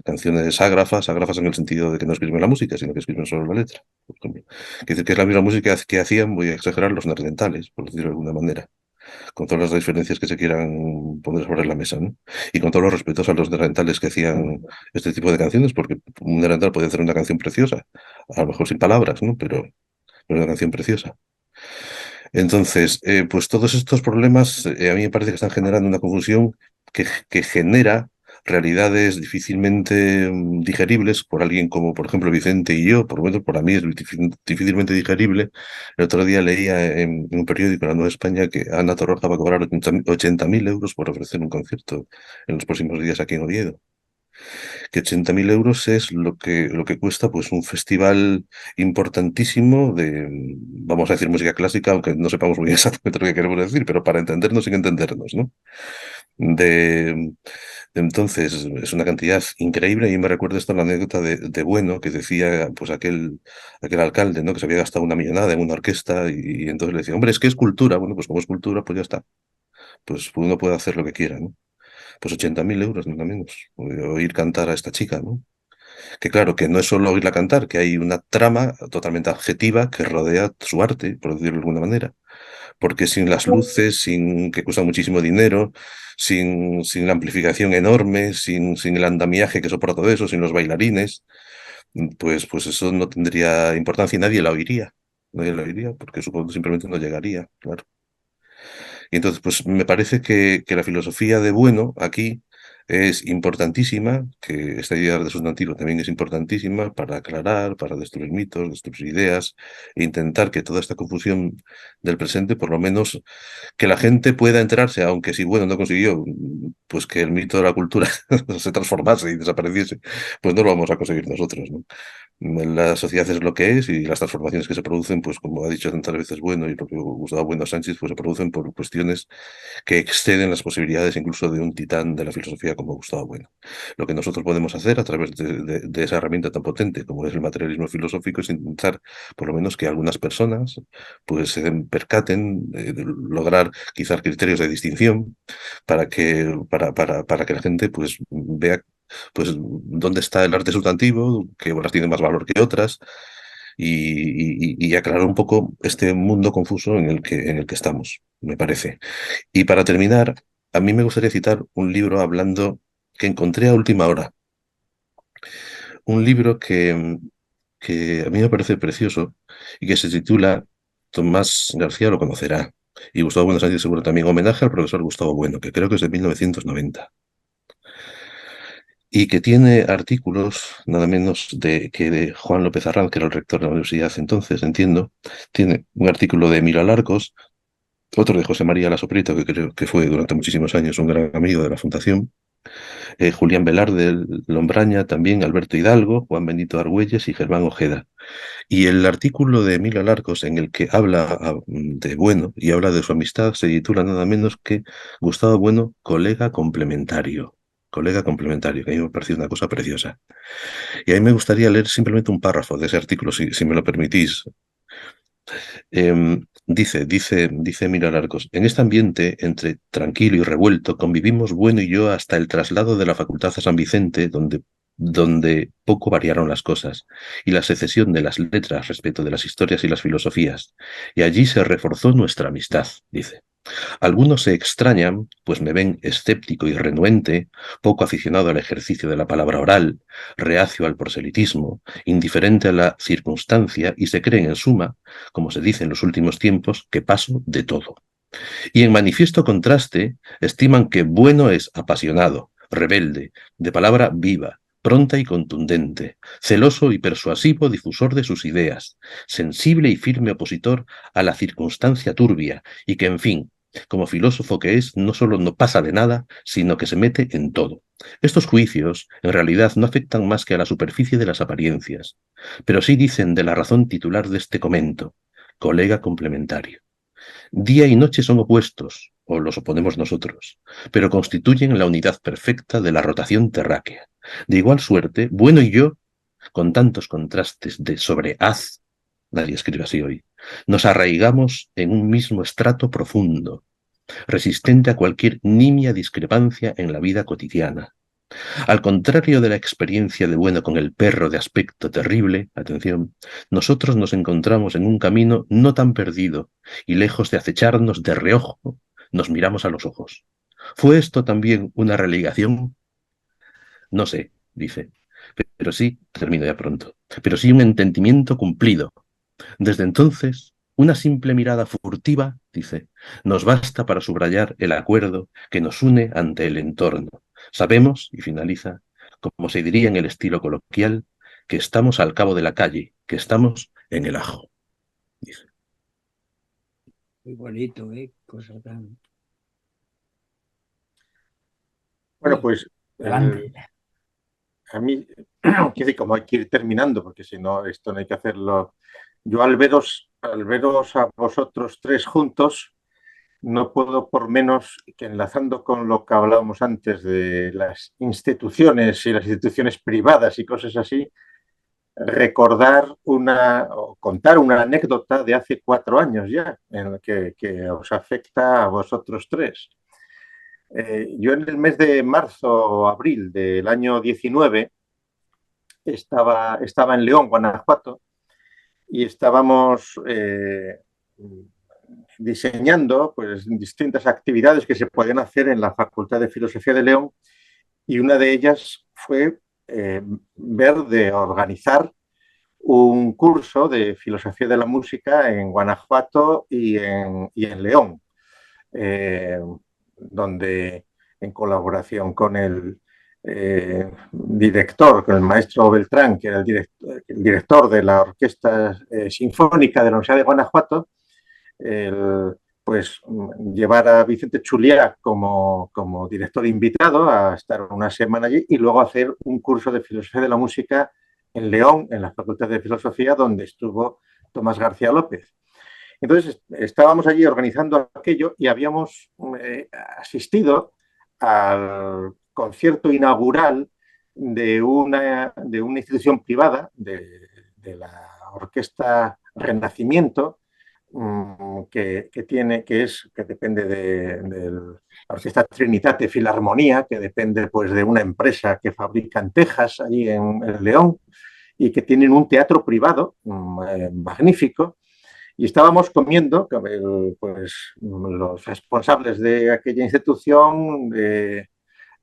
Canciones ágrafas en el sentido de que no escriben la música, sino que escriben solo la letra, por ejemplo. Quiere decir que es la misma música que hacían, voy a exagerar, los neandertales, por decirlo de alguna manera, con todas las diferencias que se quieran poner sobre la mesa, ¿no? Y con todos los respetos a los neandertales que hacían este tipo de canciones, porque un neandertal puede hacer una canción preciosa, a lo mejor sin palabras, ¿no? Pero una canción preciosa. Entonces, pues todos estos problemas a mí me parece que están generando una confusión que genera realidades difícilmente digeribles por alguien como, por ejemplo, Vicente y yo, por lo menos para mí es difícilmente digerible. El otro día leía en un periódico, La Nueva España, que Ana Torroja va a cobrar 80.000 euros por ofrecer un concierto en los próximos días aquí en Oviedo, que 80.000 euros es lo que cuesta pues un festival importantísimo de, vamos a decir, música clásica, aunque no sepamos muy bien exactamente lo que queremos decir, pero para entendernos sin entendernos, ¿no? De, entonces, es una cantidad increíble y me recuerda esto a la anécdota de Bueno, que decía pues aquel alcalde, ¿no? Que se había gastado una millonada en una orquesta y entonces le decía, hombre, es que es cultura. Bueno, pues como es cultura, pues ya está. Pues uno puede hacer lo que quiera, ¿no? Pues 80.000 euros, nada menos. Oír cantar a esta chica, ¿no? Que claro, que no es solo oírla cantar, que hay una trama totalmente adjetiva que rodea su arte, por decirlo de alguna manera. Porque sin las luces, sin que cuesta muchísimo dinero, sin la amplificación enorme, sin el andamiaje que soporta todo eso, sin los bailarines, pues eso no tendría importancia y nadie la oiría. Nadie la oiría, porque supongo que simplemente no llegaría, claro. Y entonces, pues me parece que la filosofía de Bueno aquí es importantísima, que esta idea de sustantivo también es importantísima para aclarar, para destruir mitos, destruir ideas, e intentar que toda esta confusión del presente, por lo menos que la gente pueda enterarse, aunque si Bueno no consiguió, pues que el mito de la cultura se transformase y desapareciese, pues no lo vamos a conseguir nosotros, ¿no? La sociedad es lo que es y las transformaciones que se producen, pues como ha dicho tantas veces Bueno y lo que Gustavo Bueno Sánchez, pues se producen por cuestiones que exceden las posibilidades incluso de un titán de la filosofía como Gustavo Bueno. Lo que nosotros podemos hacer a través de esa herramienta tan potente como es el materialismo filosófico es intentar, por lo menos, que algunas personas pues se percaten, de lograr quizás criterios de distinción para que la gente pues vea pues dónde está el arte sustantivo, qué obras tienen más valor que otras, y aclarar un poco este mundo confuso en el que estamos, me parece. Y para terminar, a mí me gustaría citar un libro hablando que encontré a última hora. Un libro que a mí me parece precioso y que se titula Tomás García lo conocerá. Y Gustavo Bueno Sánchez seguro también, homenaje al profesor Gustavo Bueno, que creo que es de 1990. y que tiene artículos, nada menos que de Juan López Arranz, que era el rector de la universidad entonces, entiendo. Tiene un artículo de Emilio Alarcos, otro de José María Lasoprieto, que creo que fue durante muchísimos años un gran amigo de la Fundación, Julián Velarde, Lombraña, también Alberto Hidalgo, Juan Benito Argüelles y Germán Ojeda. Y el artículo de Emilio Alarcos, en el que habla de Bueno y habla de su amistad, se titula nada menos que Gustavo Bueno, colega complementario. Colega complementario, que a mí me parece una cosa preciosa. Y a mí me gustaría leer simplemente un párrafo de ese artículo, si me lo permitís. Dice Emilio Alarcos, en este ambiente, entre tranquilo y revuelto, convivimos Bueno y yo hasta el traslado de la facultad a San Vicente, donde poco variaron las cosas, y la secesión de las letras respecto de las historias y las filosofías. Y allí se reforzó nuestra amistad, dice. Algunos se extrañan, pues me ven escéptico y renuente, poco aficionado al ejercicio de la palabra oral, reacio al proselitismo, indiferente a la circunstancia y se creen en suma, como se dice en los últimos tiempos, que paso de todo. Y en manifiesto contraste, estiman que Bueno es apasionado, rebelde, de palabra viva, pronta y contundente, celoso y persuasivo difusor de sus ideas, sensible y firme opositor a la circunstancia turbia, y que, en fin, como filósofo que es, no solo no pasa de nada, sino que se mete en todo. Estos juicios, en realidad, no afectan más que a la superficie de las apariencias, pero sí dicen de la razón titular de este comento, colega complementario. Día y noche son opuestos, o los oponemos nosotros, pero constituyen la unidad perfecta de la rotación terráquea. De igual suerte, Bueno y yo, con tantos contrastes de sobre-haz, nadie escribe así hoy, nos arraigamos en un mismo estrato profundo, resistente a cualquier nimia discrepancia en la vida cotidiana. Al contrario de la experiencia de Bueno con el perro de aspecto terrible, atención, nosotros nos encontramos en un camino no tan perdido y lejos de acecharnos de reojo, nos miramos a los ojos. ¿Fue esto también una relegación? No sé, dice, pero sí, termino ya pronto, pero sí un entendimiento cumplido. Desde entonces, una simple mirada furtiva, dice, nos basta para subrayar el acuerdo que nos une ante el entorno. Sabemos, y finaliza, como se diría en el estilo coloquial, que estamos al cabo de la calle, que estamos en el ajo, dice. Muy bonito, ¿eh? Cosa tan... Bueno, pues Adelante. a mí, quiero decir, como hay que ir terminando, porque si no, esto no hay que hacerlo. Yo al veros a vosotros tres juntos, no puedo por menos que enlazando con lo que hablábamos antes de las instituciones y las instituciones privadas y cosas así, recordar o contar una anécdota de hace 4 años ya, en la que os afecta a vosotros tres. Yo en el mes de marzo o abril del año 19 estaba en León, Guanajuato, y estábamos diseñando pues, distintas actividades que se podían hacer en la Facultad de Filosofía de León, y una de ellas fue ver de organizar un curso de filosofía de la música en Guanajuato y en León, donde en colaboración con el director, con el maestro Beltrán, que era el director de la Orquesta Sinfónica de la Universidad de Guanajuato, pues llevar a Vicente Chuliá como director invitado a estar una semana allí y luego hacer un curso de filosofía de la música en León, en la Facultad de Filosofía, donde estuvo Tomás García López. Entonces, estábamos allí organizando aquello y habíamos asistido al concierto inaugural de una institución privada, de la Orquesta Renacimiento, que depende de la Orquesta Trinitate Filarmonía, que depende pues, de una empresa que fabrica en Texas, allí en León, y que tienen un teatro privado magnífico. Y estábamos comiendo, pues, los responsables de aquella institución, de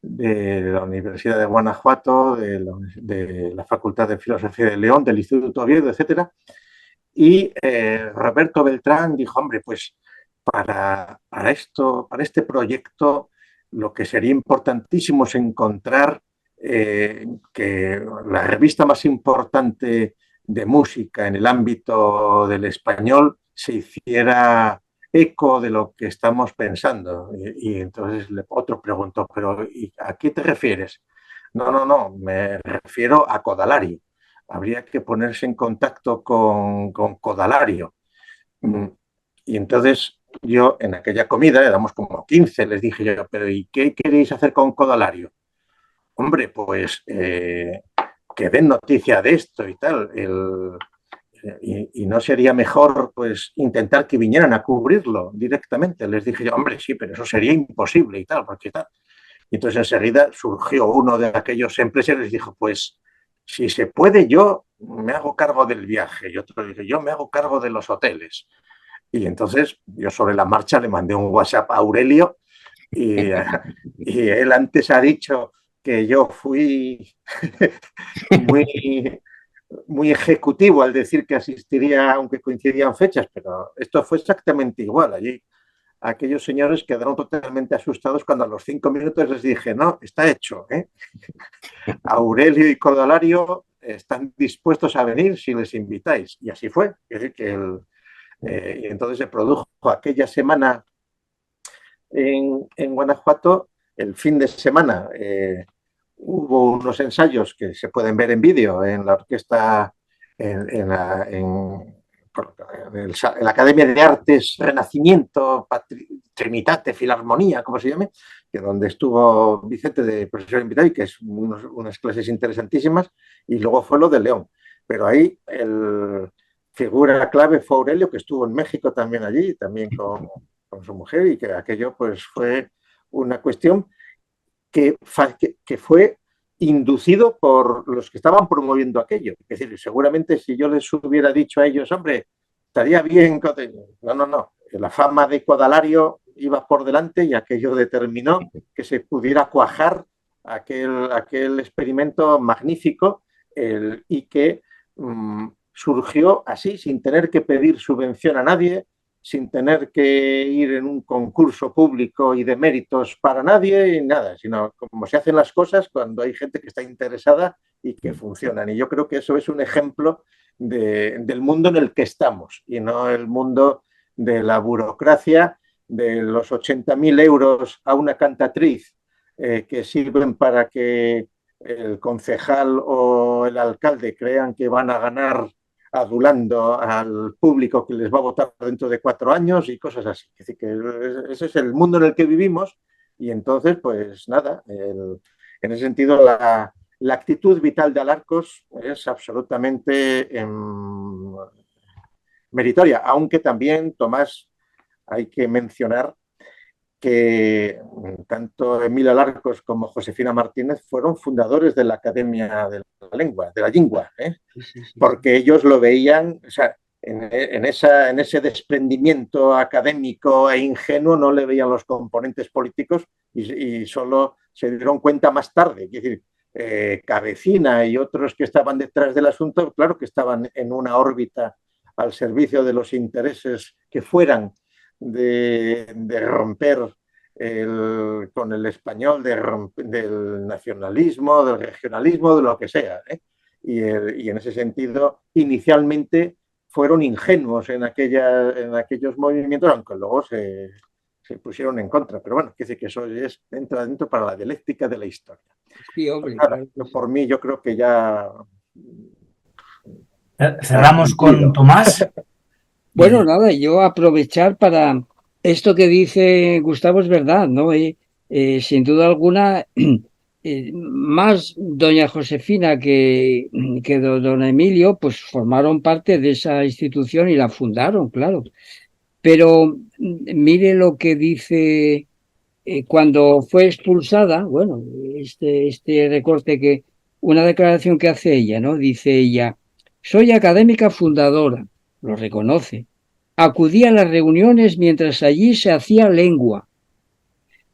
la Universidad de Guanajuato, de la Facultad de Filosofía de León, del Instituto Oviedo, etcétera. Y Roberto Beltrán dijo, hombre, pues para este proyecto lo que sería importantísimo es encontrar que la revista más importante de música en el ámbito del español se hiciera eco de lo que estamos pensando. Y entonces otro preguntó, ¿pero ¿y a qué te refieres? No, me refiero a Codalario. Habría que ponerse en contacto con Codalario. Y entonces yo en aquella comida, éramos como 15, les dije yo, ¿pero y qué queréis hacer con Codalario? Hombre, pues que den noticia de esto y tal. Y no sería mejor pues intentar que vinieran a cubrirlo directamente. Les dije yo, hombre, sí, pero eso sería imposible y tal, porque tal. Y entonces enseguida surgió uno de aquellos empresarios y dijo, pues si se puede yo me hago cargo del viaje. Y otro dije, yo me hago cargo de los hoteles. Y entonces yo sobre la marcha le mandé un WhatsApp a Aurelio y, y él antes ha dicho que yo fui muy, muy ejecutivo al decir que asistiría aunque coincidían fechas, pero esto fue exactamente igual. Allí aquellos señores quedaron totalmente asustados cuando a los 5 minutos les dije, no, está hecho. Aurelio y Codalario están dispuestos a venir si les invitáis. Y así fue. Es decir, que y entonces se produjo aquella semana en Guanajuato, el fin de semana. Hubo unos ensayos que se pueden ver en vídeo en la orquesta, en la Academia de Artes Renacimiento, Trinitate, Filarmonía, como se llame, que donde estuvo Vicente de profesor invitado y que es unas clases interesantísimas, y luego fue lo de León. Pero ahí figura clave fue Aurelio, que estuvo en México también allí, también con su mujer, y que aquello pues fue una cuestión que fue inducido por los que estaban promoviendo aquello. Es decir, seguramente si yo les hubiera dicho a ellos, hombre, estaría bien... No. La fama de Codalario iba por delante y aquello determinó que se pudiera cuajar aquel experimento magnífico y que surgió así, sin tener que pedir subvención a nadie, sin tener que ir en un concurso público y de méritos para nadie y nada, sino como se hacen las cosas cuando hay gente que está interesada y que funcionan. Y yo creo que eso es un ejemplo del mundo en el que estamos y no el mundo de la burocracia, de los 80.000 euros a una cantatriz que sirven para que el concejal o el alcalde crean que van a ganar adulando al público que les va a votar dentro de 4 años y cosas así. Es decir, que ese es el mundo en el que vivimos y entonces, pues nada, en ese sentido la actitud vital de Alarcos es absolutamente meritoria, aunque también, Tomás, hay que mencionar que tanto Emilio Alarcos como Josefina Martínez fueron fundadores de la Academia de la Lengua, de la Lingua, porque ellos lo veían, o sea, en ese desprendimiento académico e ingenuo no le veían los componentes políticos y solo se dieron cuenta más tarde. Es decir, Cabecina y otros que estaban detrás del asunto, claro que estaban en una órbita al servicio de los intereses que fueran de romper con el español, del nacionalismo, del regionalismo, de lo que sea. Y en ese sentido, inicialmente fueron ingenuos en aquellos movimientos, aunque luego se pusieron en contra. Pero bueno, quiere decir que eso entra dentro para la dialéctica de la historia. Sí, hombre, pues nada, claro. Por mí, yo creo que ya... Cerramos con Tomás. Bueno, nada, yo aprovechar para... Esto que dice Gustavo es verdad, ¿no? Sin duda alguna, más doña Josefina que don Emilio, pues formaron parte de esa institución y la fundaron, claro. Pero mire lo que dice cuando fue expulsada, bueno, este recorte que, una declaración que hace ella, ¿no? Dice ella, soy académica fundadora, lo reconoce. Acudí a las reuniones mientras allí se hacía lengua,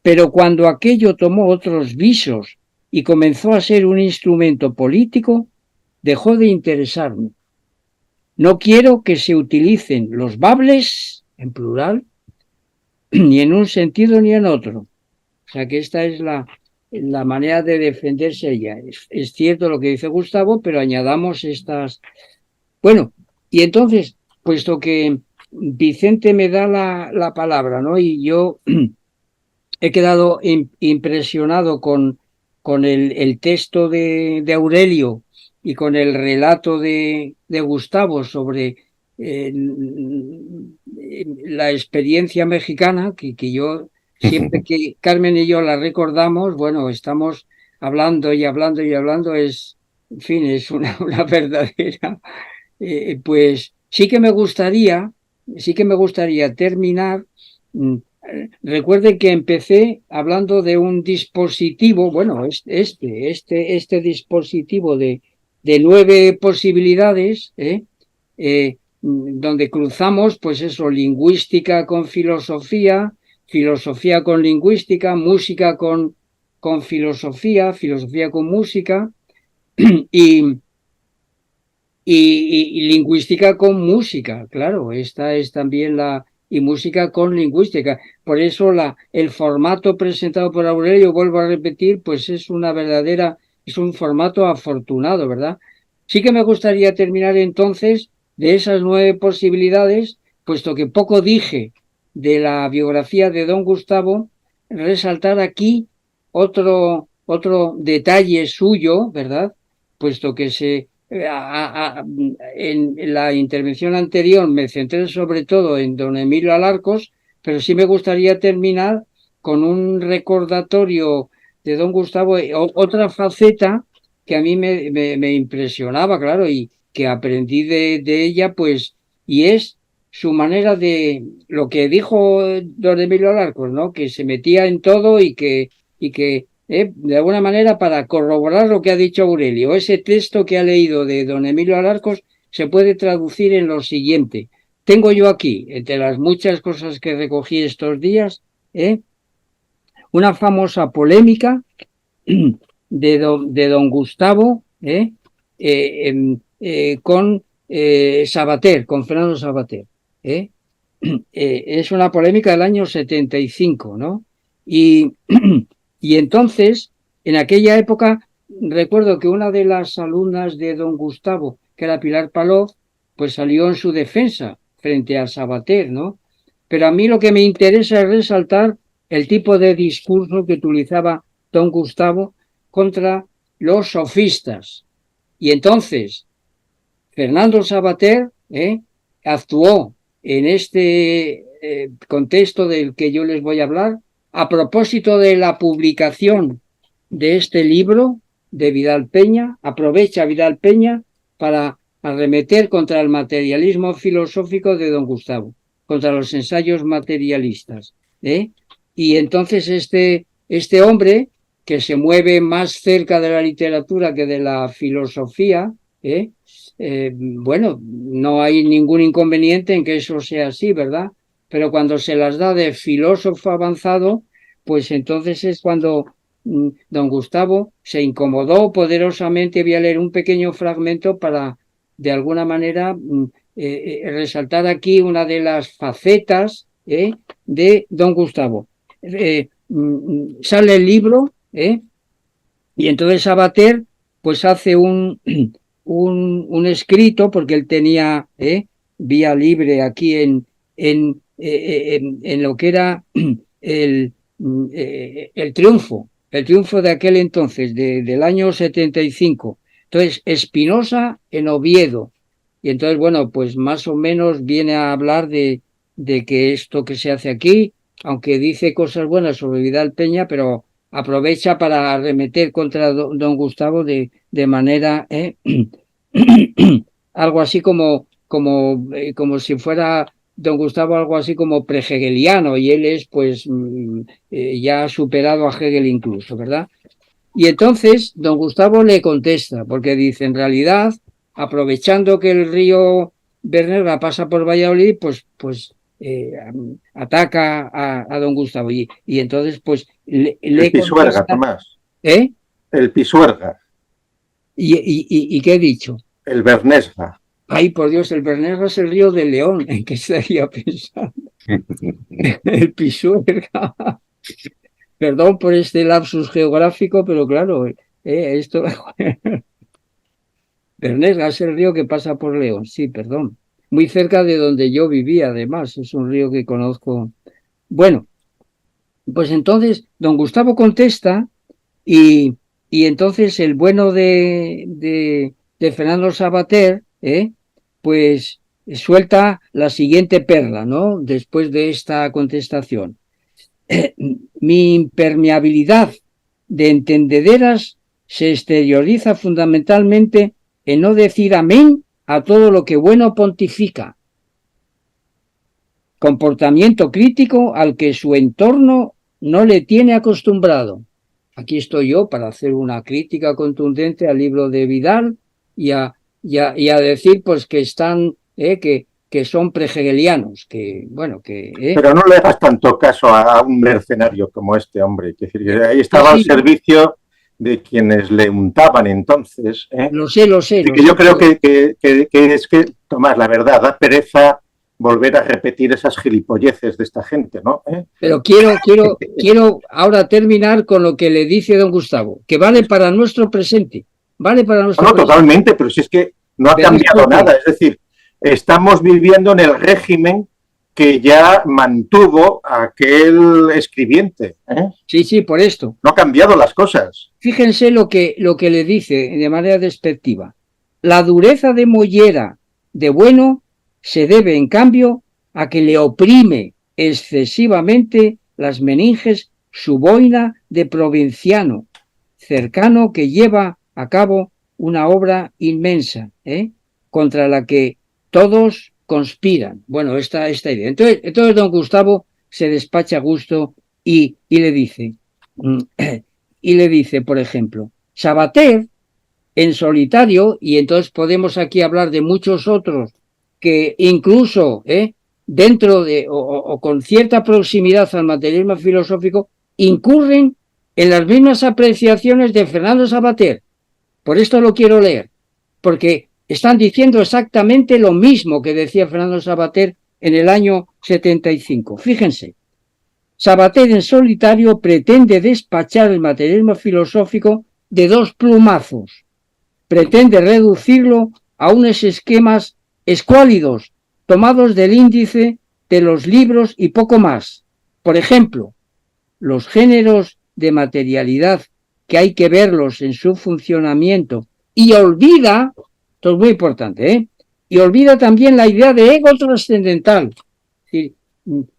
pero cuando aquello tomó otros visos y comenzó a ser un instrumento político, dejó de interesarme. No quiero que se utilicen los bables, en plural, ni en un sentido ni en otro. O sea que esta es la manera de defenderse ella. Es cierto lo que dice Gustavo, pero añadamos estas... Bueno, y entonces, puesto que Vicente me da la palabra, ¿no? Y yo he quedado impresionado con el texto de Aurelio y con el relato de Gustavo sobre la experiencia mexicana, que yo siempre que Carmen y yo la recordamos, bueno, estamos hablando y hablando y hablando, en fin, es una verdadera, pues sí que me gustaría terminar. Recuerden que empecé hablando de un dispositivo, bueno, este dispositivo de 9 posibilidades, donde cruzamos, pues eso, lingüística con filosofía, filosofía con lingüística, música con filosofía, filosofía con música y, y lingüística con música, claro, esta es también y música con lingüística. Por eso el formato presentado por Aurelio, vuelvo a repetir, pues es un formato afortunado, ¿verdad? Sí que me gustaría terminar entonces de esas 9 posibilidades, puesto que poco dije de la biografía de don Gustavo, resaltar aquí otro detalle suyo, ¿verdad? Puesto que en la intervención anterior me centré sobre todo en don Emilio Alarcos, pero sí me gustaría terminar con un recordatorio de don Gustavo, otra faceta que a mí me impresionaba, claro, y que aprendí de ella, pues, y es su manera de, lo que dijo don Emilio Alarcos, ¿no? Que se metía en todo y que de alguna manera, para corroborar lo que ha dicho Aurelio, ese texto que ha leído de don Emilio Alarcos se puede traducir en lo siguiente. Tengo yo aquí, entre las muchas cosas que recogí estos días, una famosa polémica de don Gustavo con Savater, con Fernando Savater. Es una polémica del año 75, ¿no? Y entonces, en aquella época, recuerdo que una de las alumnas de don Gustavo, que era Pilar Palov, pues salió en su defensa frente a Savater, ¿no? Pero a mí lo que me interesa es resaltar el tipo de discurso que utilizaba don Gustavo contra los sofistas. Y entonces, Fernando Savater actuó en este contexto del que yo les voy a hablar, a propósito de la publicación de este libro de Vidal Peña. Aprovecha Vidal Peña para arremeter contra el materialismo filosófico de don Gustavo, contra los ensayos materialistas. Y entonces este hombre, que se mueve más cerca de la literatura que de la filosofía, bueno, no hay ningún inconveniente en que eso sea así, ¿verdad? Pero cuando se las da de filósofo avanzado, pues entonces es cuando don Gustavo se incomodó poderosamente. Voy a leer un pequeño fragmento para, de alguna manera, resaltar aquí una de las facetas de don Gustavo. Sale el libro, y entonces Savater pues hace un escrito, porque él tenía vía libre aquí en lo que era el triunfo de aquel entonces, del año 75. Entonces, Espinosa en Oviedo. Y entonces, bueno, pues más o menos viene a hablar de que esto que se hace aquí, aunque dice cosas buenas sobre Vidal Peña, pero aprovecha para arremeter contra don Gustavo de manera algo así como si fuera don Gustavo algo así como pre-hegeliano, y él es pues ya superado a Hegel incluso, ¿verdad? Y entonces don Gustavo le contesta, porque dice, en realidad, aprovechando que el río Bernesga pasa por Valladolid, pues ataca a don Gustavo, y entonces pues le Pisuerga, contesta, Tomás. El Pisuerga. ¿Y qué he dicho? El Bernesga. Ay, por Dios, el Bernesga es el río de León. ¿En qué estaría pensando? El Pisuerga. Perdón por este lapsus geográfico, pero claro, esto... Bernesga es el río que pasa por León, sí, perdón. Muy cerca de donde yo vivía, además, es un río que conozco. Bueno, pues entonces don Gustavo contesta y entonces el bueno de Fernando Savater, pues suelta la siguiente perla, ¿no? Después de esta contestación. Mi impermeabilidad de entendederas se exterioriza fundamentalmente en no decir amén a todo lo que bueno pontifica. Comportamiento crítico al que su entorno no le tiene acostumbrado. Aquí estoy yo para hacer una crítica contundente al libro de Vidal y a decir pues que están, que son prehegelianos, que bueno, que... Pero no le hagas tanto caso a un mercenario como este hombre, es decir, que ahí estaba al servicio de quienes le untaban entonces. Lo sé. Y que yo creo que es que, Tomás, la verdad, da pereza volver a repetir esas gilipolleces de esta gente, ¿no? Pero quiero ahora terminar con lo que le dice don Gustavo, que vale para nuestro presente. Vale para nuestro presente. Totalmente, pero si es que no ha cambiado nada. Es decir, estamos viviendo en el régimen que ya mantuvo aquel escribiente. Sí, por esto. No ha cambiado las cosas. Fíjense lo que le dice de manera despectiva. La dureza de mollera de bueno se debe, en cambio, a que le oprime excesivamente las meninges su boina de provinciano, cercano que lleva a cabo una obra inmensa, contra la que todos conspiran. Bueno, esta idea. Entonces don Gustavo se despacha a gusto y le dice, por ejemplo, Savater en solitario, y entonces podemos aquí hablar de muchos otros que incluso dentro de o con cierta proximidad al materialismo filosófico incurren en las mismas apreciaciones de Fernando Savater. Por esto lo quiero leer, porque están diciendo exactamente lo mismo que decía Fernando Savater en el año 75. Fíjense, Savater en solitario pretende despachar el materialismo filosófico de dos plumazos. Pretende reducirlo a unos esquemas escuálidos, tomados del índice de los libros y poco más. Por ejemplo, los géneros de materialidad que hay que verlos en su funcionamiento y olvida, esto es muy importante, y olvida también la idea de ego trascendental. Es decir,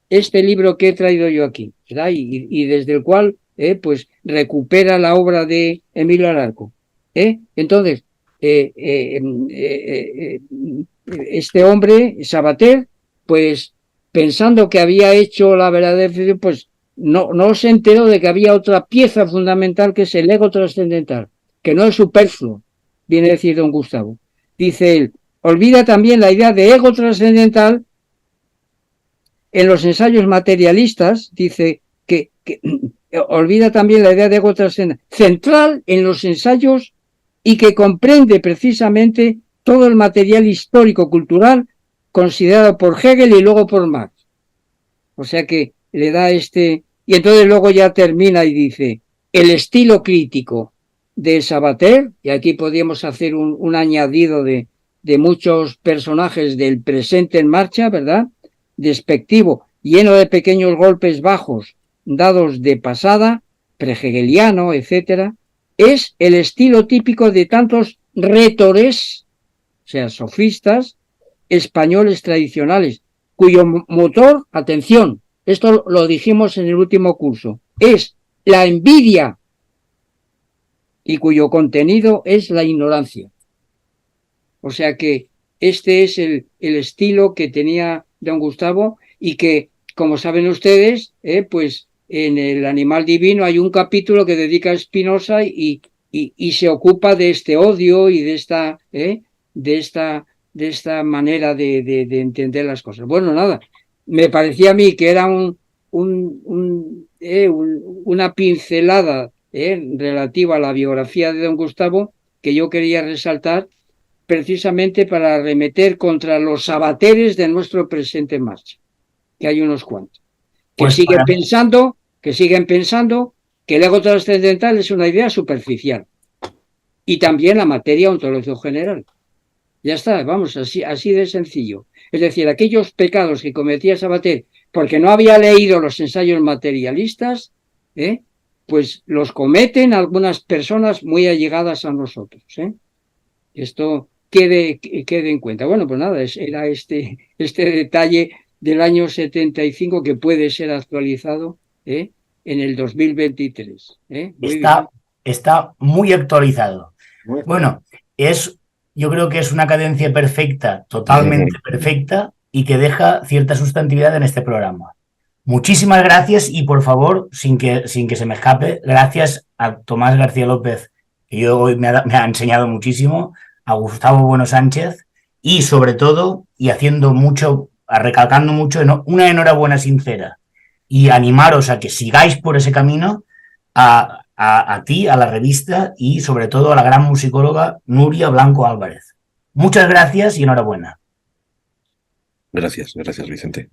este libro que he traído yo aquí, ¿verdad? Y desde el cual pues recupera la obra de Emilio Ararco. Entonces, este hombre, Savater, pues pensando que había hecho la verdadera definición, pues no se enteró de que había otra pieza fundamental que es el ego trascendental, que no es superfluo, viene a decir don Gustavo. Dice él, olvida también la idea de ego trascendental en los ensayos materialistas, dice que olvida también la idea de ego trascendental, central en los ensayos y que comprende precisamente todo el material histórico-cultural considerado por Hegel y luego por Marx. O sea que le da y entonces luego ya termina y dice, el estilo crítico de Savater, y aquí podríamos hacer un añadido de muchos personajes del presente en marcha, ¿verdad? Despectivo, lleno de pequeños golpes bajos, dados de pasada, prehegeliano, etcétera, es el estilo típico de tantos retores, o sea, sofistas, españoles tradicionales, cuyo motor, atención, esto lo dijimos en el último curso, es la envidia y cuyo contenido es la ignorancia. O sea que este es el estilo que tenía don Gustavo y que, como saben ustedes, pues en el Animal Divino hay un capítulo que dedica a Spinoza y se ocupa de este odio y de esta manera de entender las cosas. Bueno, nada, me parecía a mí que era una pincelada relativa a la biografía de don Gustavo que yo quería resaltar precisamente para arremeter contra los Savateres de nuestro presente en marcha, que hay unos cuantos, que siguen pensando que el ego trascendental es una idea superficial. Y también la materia ontológica general. Ya está, vamos, así de sencillo. Es decir, aquellos pecados que cometía Sabater porque no había leído los ensayos materialistas, pues los cometen algunas personas muy allegadas a nosotros. Esto quede en cuenta. Bueno, pues nada, era este detalle del año 75 que puede ser actualizado en el 2023. Está muy actualizado. Bueno, yo creo que es una cadencia perfecta, totalmente perfecta, y que deja cierta sustantividad en este programa. Muchísimas gracias y, por favor, sin que se me escape, gracias a Tomás García López, que hoy me ha enseñado muchísimo, a Gustavo Bueno Sánchez y, sobre todo, y recalcando mucho, una enhorabuena sincera y animaros a que sigáis por ese camino, a ti, a la revista y sobre todo a la gran musicóloga Nuria Blanco Álvarez. Muchas gracias y enhorabuena. Gracias, Vicente.